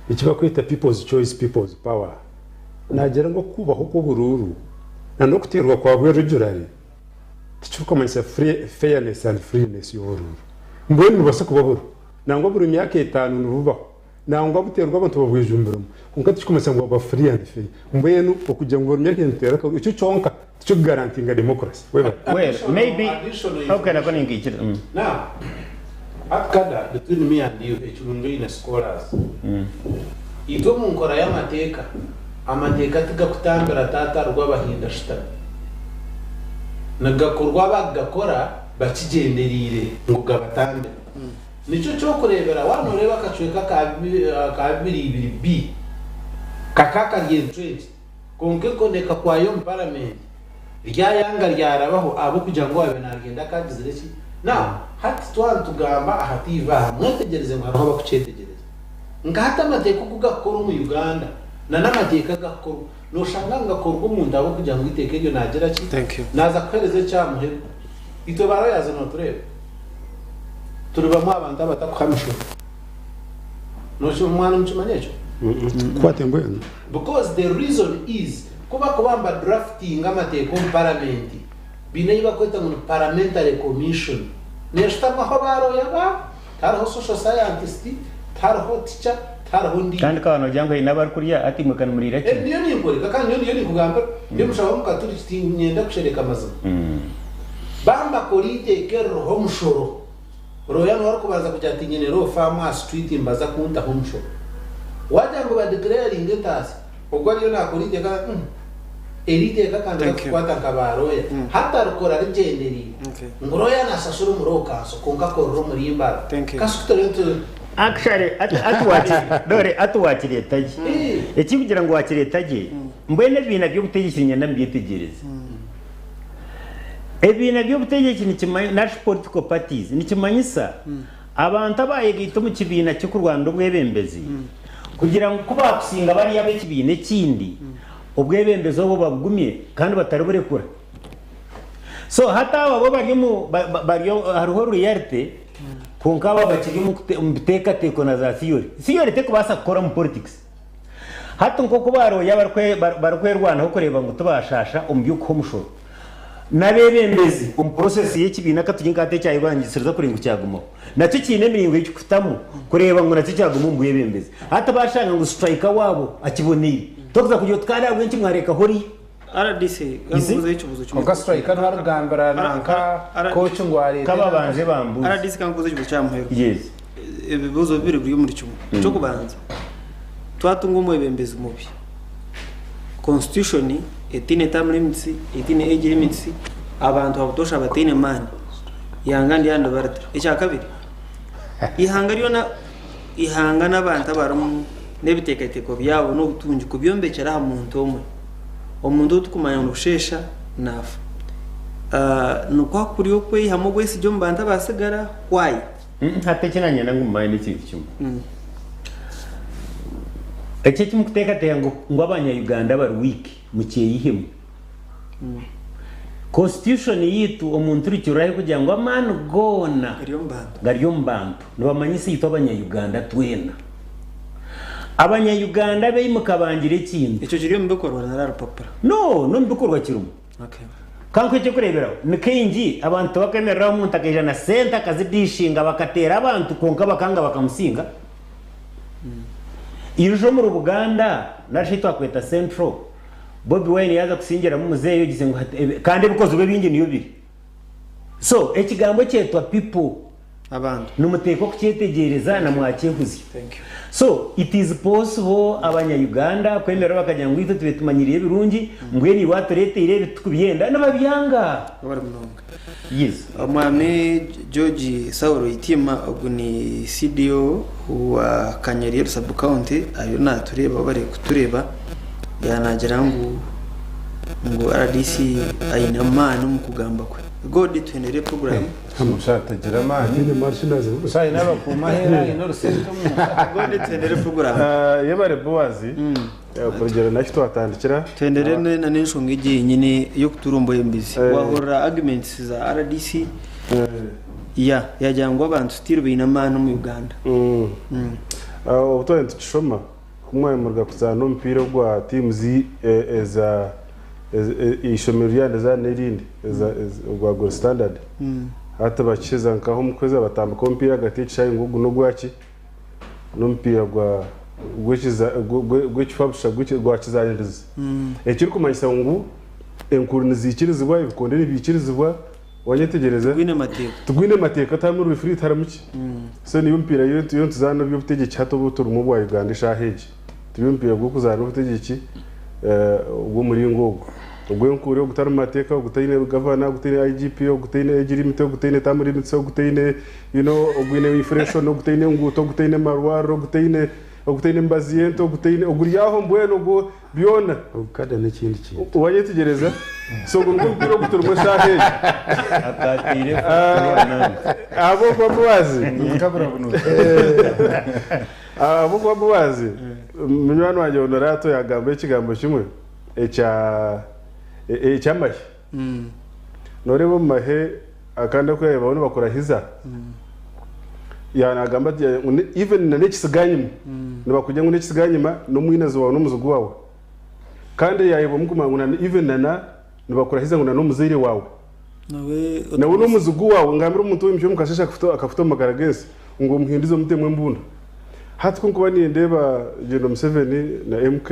ikiba kwita people's choice people's power nagera ngo kubaho ko bururu na no kutirwa kwa bwerujurari ticukomeza fairness and freeness yoruru mbone nubase kubahoro nangwa buri myaka 5 nubaho nangwa buterwa abantu babwijumbira kunka ticukomeza ngo ba free and fair mbene okugira ngo myaka ntera ko icyo chonka cyo garantinga democracy well maybe okay nakoni ngikira now akada between me and you echurungo ina scholars ito mu nkora y'amateka amateka tiga kutambira tata rw'abahinda shita nagakorwa bagakora bakigenderire ngo gabatambe nico cyo kurebera wano reba kacweka ka 22B kakaka ryentrench konke koneka kwayo mu parliament ryayanga ryarabaho abo kugira ngo babe nagenda kagize reki na hati tugamba ahativa mwetegereze ngo haraho bakucetegereza ngahata amateka kugakora mu Uganda na n'amateka gakora no shanga ngakorwa umuntu abo kugira ngo iteke ryo nagera ki naza kwereze cyamuhe ito baro yaza no tureba mu abantu abatakwamisho no cyo mwana mchimanyecho kwate mbwenu because the reason is kuba kubamba drafting amateko mu parliament binaiba kweta mu parliamentary commission neshitama ho baro yaba taraho social scientist taraho teacher taraho ndi kandi kabano jango inabari kuriya ati mukana murira ki niyo nimboreka kandi niyo ni kugamba yo mushaba mu katuri nyenda kushereka amazina bamba korite kero ho mushoro royano wari kubanza kujya ati nyene ro farmer street imbaza kunta ho mushoro waje ngo ba declaring etasi ubwo ariyo nakorite ka elite kakanda kwata kabaroya hata rukora legendary ngoroya na sasuru murokaso konka korro murimba kasukutore actually atuwakiriye taji iki kugira ngo wakiriye taji mbene bina byo gutegekanya nambyitegereza ebina byo gutegekanya ni kimanye national political parties ni kimanyisa abantu abaye gito mu kibina cyo ku Rwanda ubwebembezi kugira ngo kuba kusinga bari yabe kibine kindi ubwebembezo bo bagumye kandi batari burekura so hata abo bariyo hariho reality konka bakiri mu biteka teko na za theory teko basa gukora mu politics hata nko kubaroya barwerwana ho kureba ngo tubashasha umbyuko mushoro nabebembezi process y'ikibina katuginkate cyayibangitsiriza kuringa cyagumaho nacyo kine miringo y'ikutamu kureba ngo nacyo cyagumaho mbuyebembezi hata bashanga ngo striker wabo akiboneye tokuza kujyo twara bwenki mwareka hori RDC ganguze ikibuzo cyo ngo striker ntarugambara nka coach ngo ari kababanje bambu RDC ganguze ikibuzo cyamuhero yes ibibuzo biri buri muri cyo kubanza twatunga umwebembezi mubi constitution etine term limits etine age limits abantu abutosha batine mani yangandi yando barata icya kabiri ihanga n'abantu abarumu nebitekateko byabo no gutunje kubyombecyara umuntu omuntu tukumanya urushesha nafa nukwa kuri yo kwe hamo gwese byo mbanda basigara why hatekenanye nangumaye n'ikintu kimwe ece kimukuteka ngo abanya Uganda bari weak mukiye yihemu constitution yitu omuntu rikiraye kugira ngo amanu gona gariyo mbantu nibamanyise yitwa abanya Uganda twena abanya Uganda beyimuka bangire kintu icyo kiriyo mbikorwa na rupapura no mbikorwa kirumu okay kanko cyo kurebera nikengi abantu bakemerera umuntu akajana senta kazidishinga bakatera abantu konka bakanga bakamusinga irujo mu Buganda nashitwa kweta Central Bobi Wine yaza kusingira mu muzeyo yogize ngo kandi bikoze ube bingi niyo biri so ekigambo cyetwa people abantu numuteko kucyetegereza na mwakehuzi thank you so it is possible abanya Uganda kwemera bakajya ngo ito tubetumanyiriye birungi ngweni watorete irebe tukubiyenda nababyanga bari munonga yes Mwami George Sauro Itima oguni CDO wa Kanyariro sub county ayo natureba bari kutureba yanagira ngo RDC ayina manu mu kugamba kwe God twenere program amushatagira mani ni marshinaze sai naba ku mahera ino rusento mu God twenere program yabare boazi kurugero nacyo twatandikira twenere na n'inshunga igiye nyine yo kuturumbo embizi wahora arguments za RDC yajyangwa abantu still bina manu mu Uganda ubutoye tushoma kumwemurwa kuzana umupira gwa teams eza ishomero yande za nerindi gwa gold standard hata bakiza nkaho mukweza batambuka umupira gaticaye ngugu no gwaki n'umupira gwa gw'ikifabusha gwa kizaniriza ekiri kumanyisa ngo enkuru nizikiriza ibikonde nibikiriza wanyetegereza tugwine mateka tamuru refree taramuki so niyo mpira yo tuzana byo butegeki hato buto mu bwa Uganda shaheje tuyo mpira bwo kuzana butegeki ubwo muri ngogo ubwo nkuru yo gutara mateka gutayine gavana gutayine IGP yo gutayine ejiri mito gutayine tamuri mitso gutayine ubwine refresh no gutayine nguto gutayine marwaro gutayine ogutaine mbaziyento oguriyaho mbweno go byona ukada n'ikindi kintu uwayetegereza so ngo ngubwiro guturumwe shahe akatire abo bamubazi mukabura buno abo bamubazi munywano wanje honorato yagamba ikigambo kimwe ecyamahe nore bo mahe akanda ko yabona bakora hiza yanagamba even na nekisiganyima nibakujya ngo nekisiganyima no mwinazo wawe no muzugu wawe kandi yayibo mukuma even na nibakora hiza ngo no muzire wawe nawe no muzugu wawe ngambira umuntu w'imcyo mukashasha akafuto magaragensi ngo muhindizo mutemwe mbunda hatko kuba ni ndeba Gendo Museveni na MK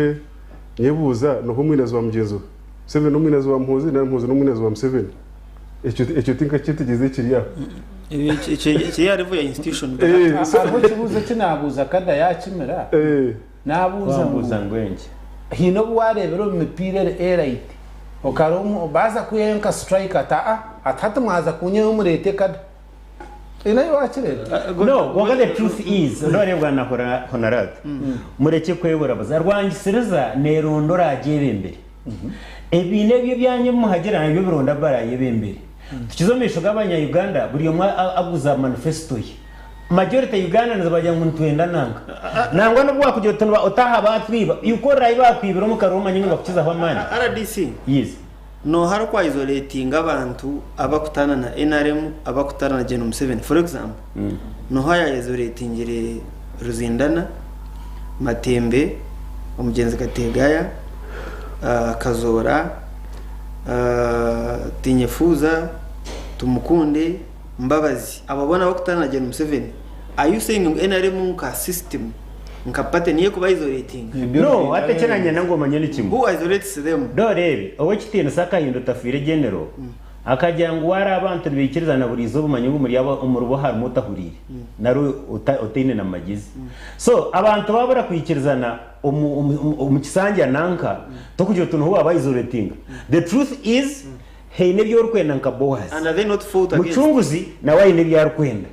nyebuza no humwinazo wa mugenzo 7 no mwinazo wa Mpuzi na Mpuzi no mwinazo wa Museveni icyo tinka kitigeze kiriya iki yarivuye institution aho kibuze kinabuza kada yakimera nabuza ngwenje hino bwarebero imipira right okaromo baza kuyenka striker atatu mwaza kunyeho murete kada inayo wakirera no what the truth is ndore bwana honorat mureke kwebura bazarwangisiriza nerondora agebe imbere ebine byo byanye muhagera nabyo bironda baraye bembere tukizomesho gabanya Uganda buri umwe aguza manifesto ye majority Uganda nazabajya ngo ntwenda nangwa no bwa kugira tunwa utaha batwiba yuko rayi bakwibira mu karoma nyinga bakukiza aho amani RDC yes no hari kwa isolating abantu abakutana na NRM abakutana na Gendo Museveni for example no haya isolatingire Ruzindana Matembe umugenzi Kategaya Kazora Tinyefuza Tumukunde Mbabazi ababona bakutana na Gendo Museveni are you saying NRM ka system nkapate niye kuba isolating no atekeranye nango manyene kimwe who isolates them dorebe owe kitino saka yindo tafire general akajya ngo wari abantu bikiriza na buri zo bumanyi muri yaba umurubo hari mutahurire naro utine na magizi so abantu babura kwikirizana umukisangira nanka to kugira tuntu ho aba isolating the truth is hey nebyo urkwenda nkabohas and they not fought against mucunguzi na wayi nebyo yarkwenda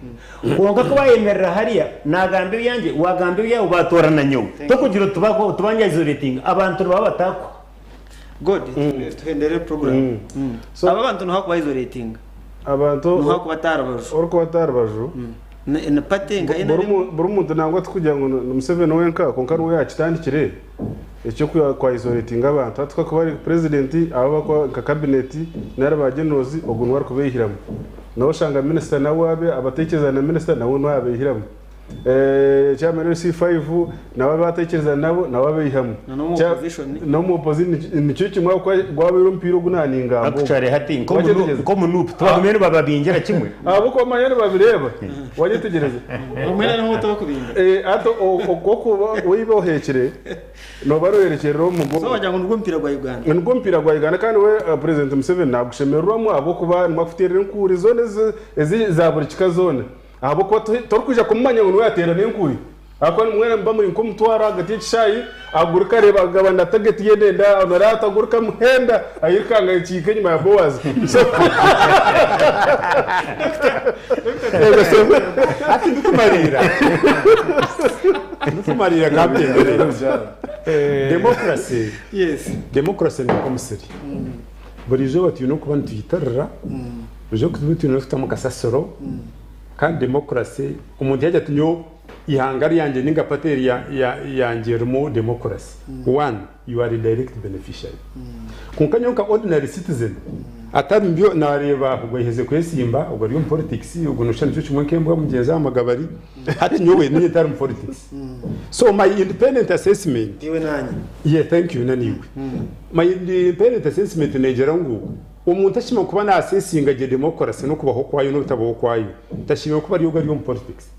konga ko bayemerera hariya nagambe yanjye wagambe yawe batorana nyo to kugira tubako tubanya isolating abantu babatakwa God tuhendere program so abantu no hakwa isolating abantu no hakwa tarabaju orko tarabaju na patenga buri muntu nangwa tukujya ngo Museveni wenka konkaro yakitandikire icyo kwa isolating abantu atwa ko bari president aba ko cabinet n'arabagenozi ogunwar ko behiramo nawo shanga minister nawe abe abatekereza na minister nawe no abehiramo chairman C5 nawe batekereza nabo nawe abehiramo no mu opposition nicyo kimwe ko gwabero mpiro gunaninga actually hati ko munup twabamene bababingira kimwe abo ko mayene babireba wagitegereza umena no mutokubinga ato okoko wibohekere no baroyerekero mu so wajya ngo ndwumpira gwa Uganda ndwumpira gwa Uganda kandi we president Museveni nagushemerwamo abo kuba mwafutirira nkuri zone ezi za buri kikazone abo ko torkuja kumanya ngo yatera nenkuri ako mwene mba muri ko mutwara gati cyayi aguruka reba gabanda target yedenda onarata aguruka muhenda ayirkanga ikike nyuma ya Boaz ati ndukumarira kabyemere democracy yes democracy ni komiseri buri jo bati no kuba ntiyitarra buje kututi no fita mukasasoro kandi democracy umuntu yajya tunyo ihangari yanje ninga pateri yanje rumo democracy one you are a direct beneficiary kunkanyonka ordinary citizen atari mbyo nareba kugweheze kwesimba ubwo ari politics ubwo nushana cyo kimwe kembo mugenza amagabari hati nyowe ni tari politics so my independent assessment iwe nani yeah thank you naniwe my independent assessment negera ngo umuntu ashima kuba na assessing age democracy no kubaho kwayo no bitabaho kwayo tashimiye kuba ari yo politics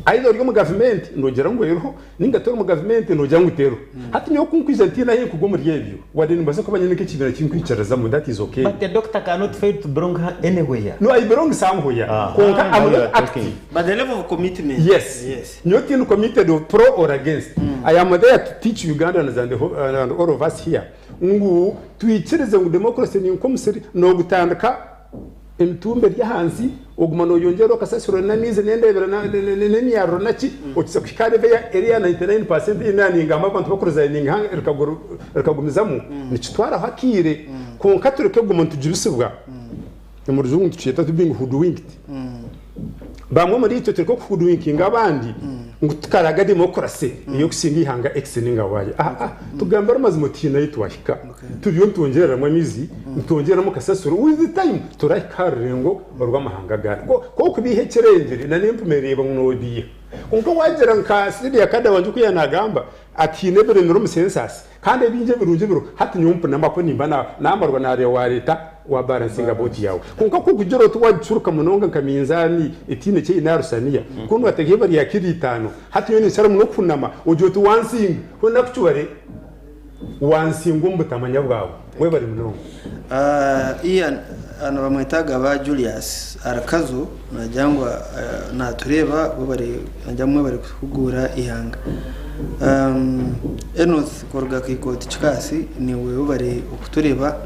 aido ryo mu government nogera ngo yero ningatora mu government nogera ngo itero hati nyo kunkwiza tina ye kugo muri yebyo wadeni mbase ko banyene kibira kinkwicara mu that is okay but the doctor cannot fail to belong anywhere no I belong somewhere konka am not active but the level of commitment yes nyo tin committed of pro or against I am there to teach Ugandans and all of us here ngu tuikirize ngo democracy ni komiseri no gutandika emitumbe ryahansi oguma no yongera kasasiro na mize nendebera n'emyaro naki okisa kikare ya area 99% inani ngamba abantu bakuruza ninga rikagumizamu nikitwara hakire konka tureke guma tujibisibwa mu ruzungu tuciyeta tubinga hoodwinked bamwe muri icyo tureko hoodwinking abandi ngo tukaraga demokrasi iyo kusinga ihanga x ninga waye tugamba ramazimo tina yitwahika tubiyo ntongera mwamizi ntongera mu kasasuro with the time turayikarengo barwa mahanga gari ko kubihekerengere na nempumereba mnobiye unko wagera nkasiri yakada wanje kuyanagamba ati nebere no musensasi kandi binje birunje biro hati nyumpu namako nimba namarwa na wa leta wa balancing about yawe kunko kugiro tuwacuruka munonga kaminzani etine cye inarusaniya kuntu atege bari yakiritano hati yone sara muno kunama ojotu wansing kunda kucubare wansing umbutamanya bwawe we bari munonga Ian ana bamwitaga ba Julius arakazo najangwa natureba bo bari njamwe bari kugura ihanga Enos korga kikoti chikasi ni wewe bari ukutureba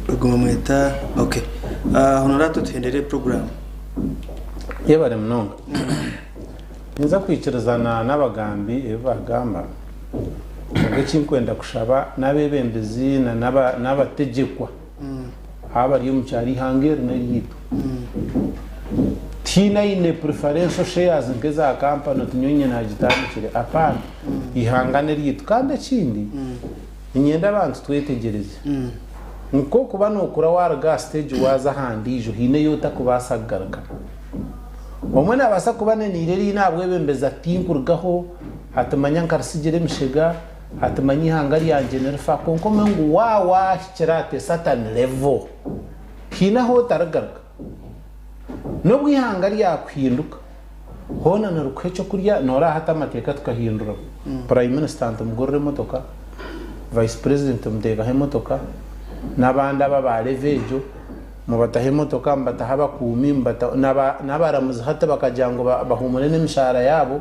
uguma mwita okay honorato tuhendere program yebare mnonga nza kwikirizana n'abagambi bagamba kwenda kushaba n'abebembezi n'abategekwa abari mu cyari hangere n'yito tina ine preference shares ngeza company tunyonye na gitandukire apana ihangane ryito kandi kindi inyenda abantu twetegereze nko kuba no kura warga stage waza handi jo hine yota kubasagaraga omwe nabasa kubane nireri nabwe bembeza tinkurgaho hatamanya nkarsigire mishega hatamanya ihangari yanje nerfa konko mengu wa kirate satan level hina ho taragaruka no bwihangari yakwihinduka hona na rukwecho kurya nora hata amateka tukahindura prime minister ntumugorre motoka vice president mutega hemotoka nabanda babalevejo mubatahe motoka mbataha bakumi nabaramuzi hata bakajango bahumure n'imishara yabo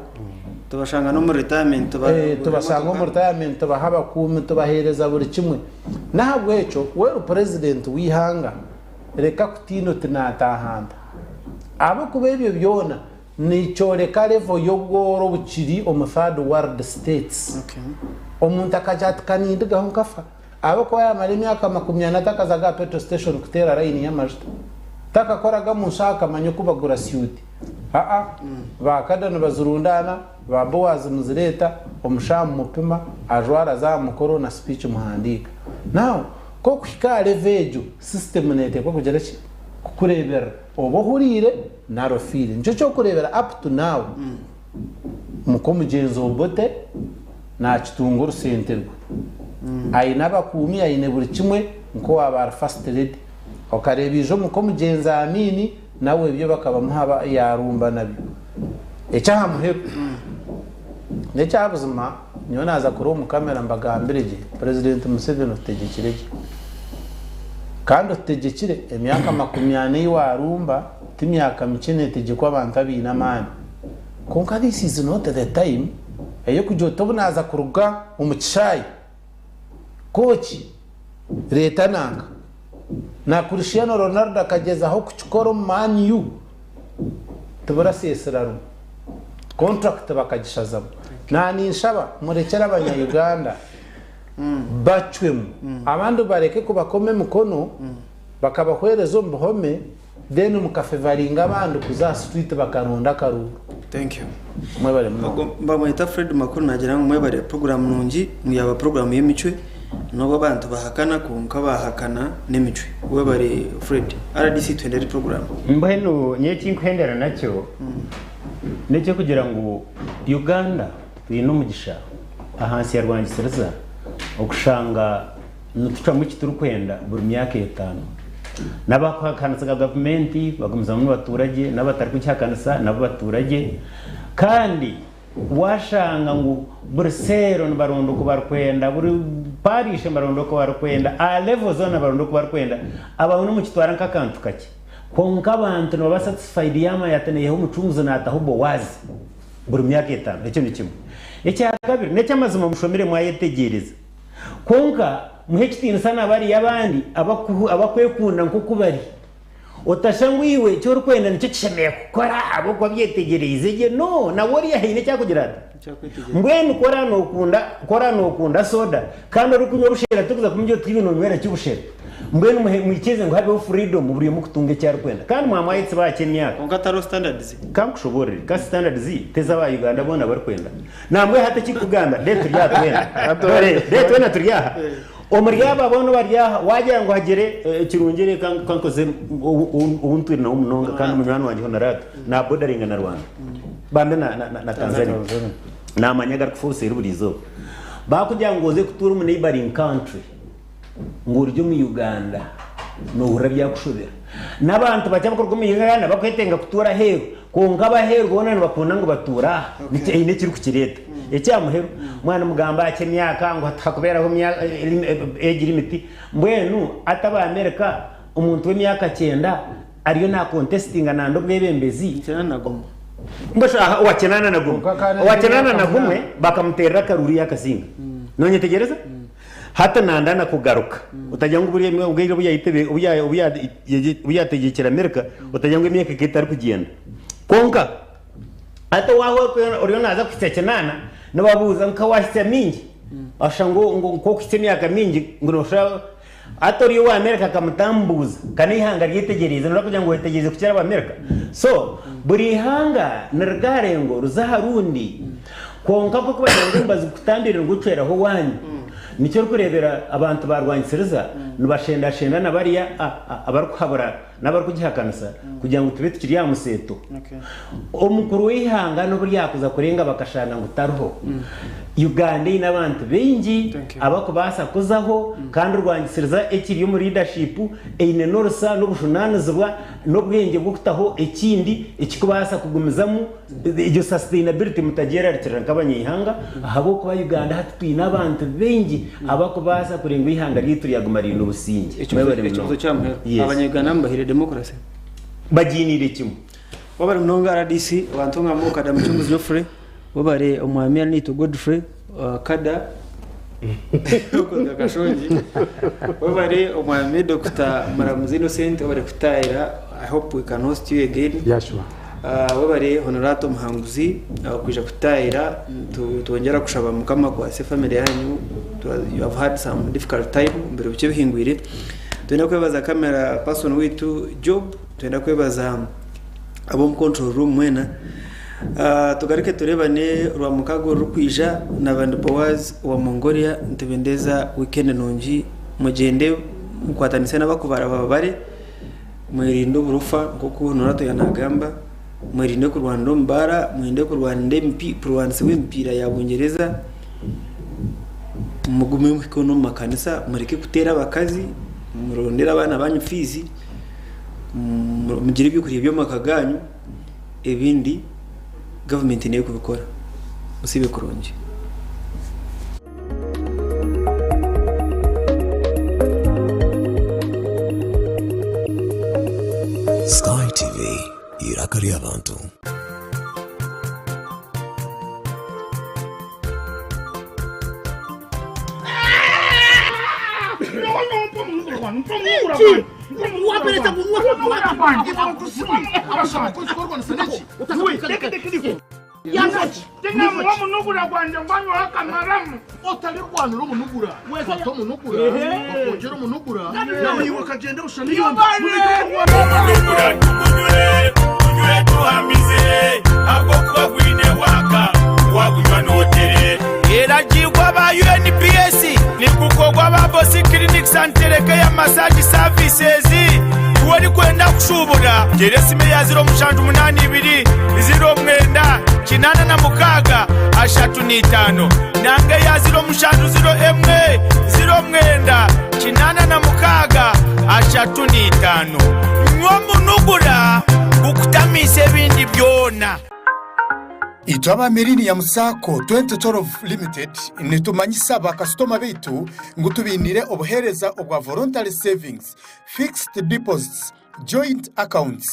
tubashanga no muri retirement tubasanga mu retirement bahaba kumi tubahereza buri kimwe nahabwo eco we president wihanga reka kutino tinatahanda abo kubebyo byona ni choreka level yo goro bukiri o third world states omuntu akajatkaninde gaho kafa abo ko yamara imyaka 20 takazaga petrol station kutera line y'amajita takakoraga mushaka manyo kubagura suit bakadana bazurundana babowazi muzireta omushamu mupima ajwara za mukoro na speech muhandika now ko kwikale vejo system nete ko kugera ki kurebera obohurire na rofile nco cyo kurebera up to now mukomugenzo bote na kitunguru senterwa aina bakumi aine buri kimwe nko waba first lady okarebijo mukomugenza amini nawe byo bakaba muhaba yarumba nabyo ecaha muheru necabuzima niyo naza kuri mu kamera mbagambirije president Museveni utegekirege kandi utegekire emyaka 40 warumba timyaka mikene tegekwa abantu abinamani konka this is not the time eyo kujoto bunaza kuruga umucishayi kochi leta nanga na Cristiano Ronaldo akageza aho kuchikoro Man U tubura seseraru contract bakagishazamo nani nshaba murekera abanya Uganda bacwemu abantu bareke ko bakome mukono bakabahwerezo mbohome then mukafevaringa abantu kuza street bakaronda karuru. Thank you. Mwebale mbamwita Fred Makuru nagira ngo mwebale program nungi muyaba program y'emicwe no abantu bahakana kunka bahakana n'emicwe webale Fred RDC 20 program mbaheno nyeki kwendera nacyo necyo kugira ngo Uganda bino mugisha ahansi ya Rwangisereza okushanga nutuca mu kituru kwenda buri myaka 5 n'abakwakanisa government bagumiza mu baturage n'abatari kucyakanisa nabo baturage kandi washanga ngo Brussels n'abarondo ko barkwenda buri Paris n'abarondo ko barkwenda a level zone n'abarondo ko barkwenda abantu mu kitwara nkakantu kake konka abantu no basatisfied yama yateneyeho umucunguzo natahubo wazi buri myaka 5 nicyo nikimwe icya kabiri necyo amazima mushomere mwayetegereza konka muhe kitinisa nabari yabandi abakwekunda nkuko bari utashangwiwe cyo rukwenda nicyo kishemeye gukora abo kwa byetegereze je no na wori yahine cyakugira mbwenu kora no kunda soda kandi uri kunywa rushera tukuza kumujyo twibino mwera cy'ubushera mbwenu muhikeze ngo habeho freedom buri mukutunge cya rukwenda kandi mwamwayitse bakemyaka ngo ataro standards kamushobore ka standards teza ba Uganda bona barikwenda namwe hata kikuganda deto rya twenda deto na turyaha omuriyaba bono baryaha wagira ngo hagere kirungere kankoze ubuntu na umunonga kandi munywano wanjye honarata na bordering na Rwanda bande na Tanzania na amanyaga kufuse ruburizo bakugira ngo uze kutura mu neighboring country ngo uryo mu Uganda no urabya kushobera n'abantu bacyabakorwa mu Uganda bakwetenga kutura hero konga baheru bona bakunda ngo batura ine kiri ku kireta ecyamuheru mwana mugamba akemyaka ngo atakuberaho egira imiti mbwenu ataba America umuntu w'imyaka 9 ariyo na contestinga nando bwebembezi mbasha wakenana na gumwe bakamuterera karuri yakazinga nonye tegereza hata nandana kugaruka utajya ngo buriye ubwire buyayitebe uyategekera America utajya ngo imyaka kitari kugenda konka hata waho uriyo naza kwitekenana nababuza nkawahise mingi ashango ko kwitsemyaka mingi ngo nosha atori wa America kamutambuza kandi ihanga ryitegereza no kugira ngo wetegeze kucyara America so buri hanga nargarengo ruzaharundi konka ko kubanyanga mbazi kutambira ngucera ho wanyu nicyo kurebera abantu barwanyisiriza nubashenda nabariya abarukhabura nabarukugihakanisa kugira ngo tube tukiri ya museto omukuru w'ihanga no buri yakuza kurenga bakashana ngo taruho Uganda n'abantu bengi abakubasa kuzaho kandi urwanyisiriza ekiri yo muri leadership eine norsa no bushunanizwa no bwenge bwo kutaho ekindi ekikubasa kugumizamo iyo sustainability mutagera rikirana kabanyihanga ahabo kuba Uganda hatuye n'abantu bengi abakubasa kurenga ihanga ryituri yagumarino businge icyo cyamwe abanyagana mbahire demokrasi baginire kimwe wabari mnonga RDC abantu ngamo kada muchunguzi Geoffrey wabare umwamia nito Godfrey kada uko gakashonji wabare umwamia Dr. Maramuzi Innocent wabare kutaira. I hope we can host you again. Yeah, sure. Wabare Honorato Muhanguzi kuja kutaira tuongera kushaba mukama kwa family yanyu. You have had some difficult time mbere buce bihingwire. Tuenda kwebaza camera person witu Job, tuenda kwebaza abo mu control room mwena tugarike turebane rwa mukago rukwija n'abandi powers wa Mongolia ntibendeza weekend nonji mugende mukwatanise n'abakubara babare mwirindo burufa kuko Honorato yanagamba mwirinde ku Rwanda mbara mwinde ku Rwanda MP province w'empira ya Bungereza mugume mu makanisa mureke kutera abakazi murondera abana banyu fizi mugire byukuriye byo makaganyu ebindi government niyo kubikora usibe kuronje Sky TV irakari abantu wapeleta kunua abashaka kuzikorwa na senechi yangachi tena mumu nugura kwanje ngwanyo hakamaramu otali rwano ro munugura weza to munugura okongera munugura nawe yibuka gende ushaniyo munugura tunyure tuhamize ako kuba gwine waka wagunywa notere era jigwa ba UNPS ni kukogwa ba Boss Clinics and Telecare massage services wari kwenda kushubura geresime ya 082 0 kinana na mukaga ashatu n'itano nange ya 0 kinana na mukaga ashatu n'itano mwo munugura ukutamise bindi byona Itwaba Mirini ya Musako 2012 Limited nitumanyisa bakastoma bitu ngutubinire obuhereza obwa voluntary savings, fixed deposits, joint accounts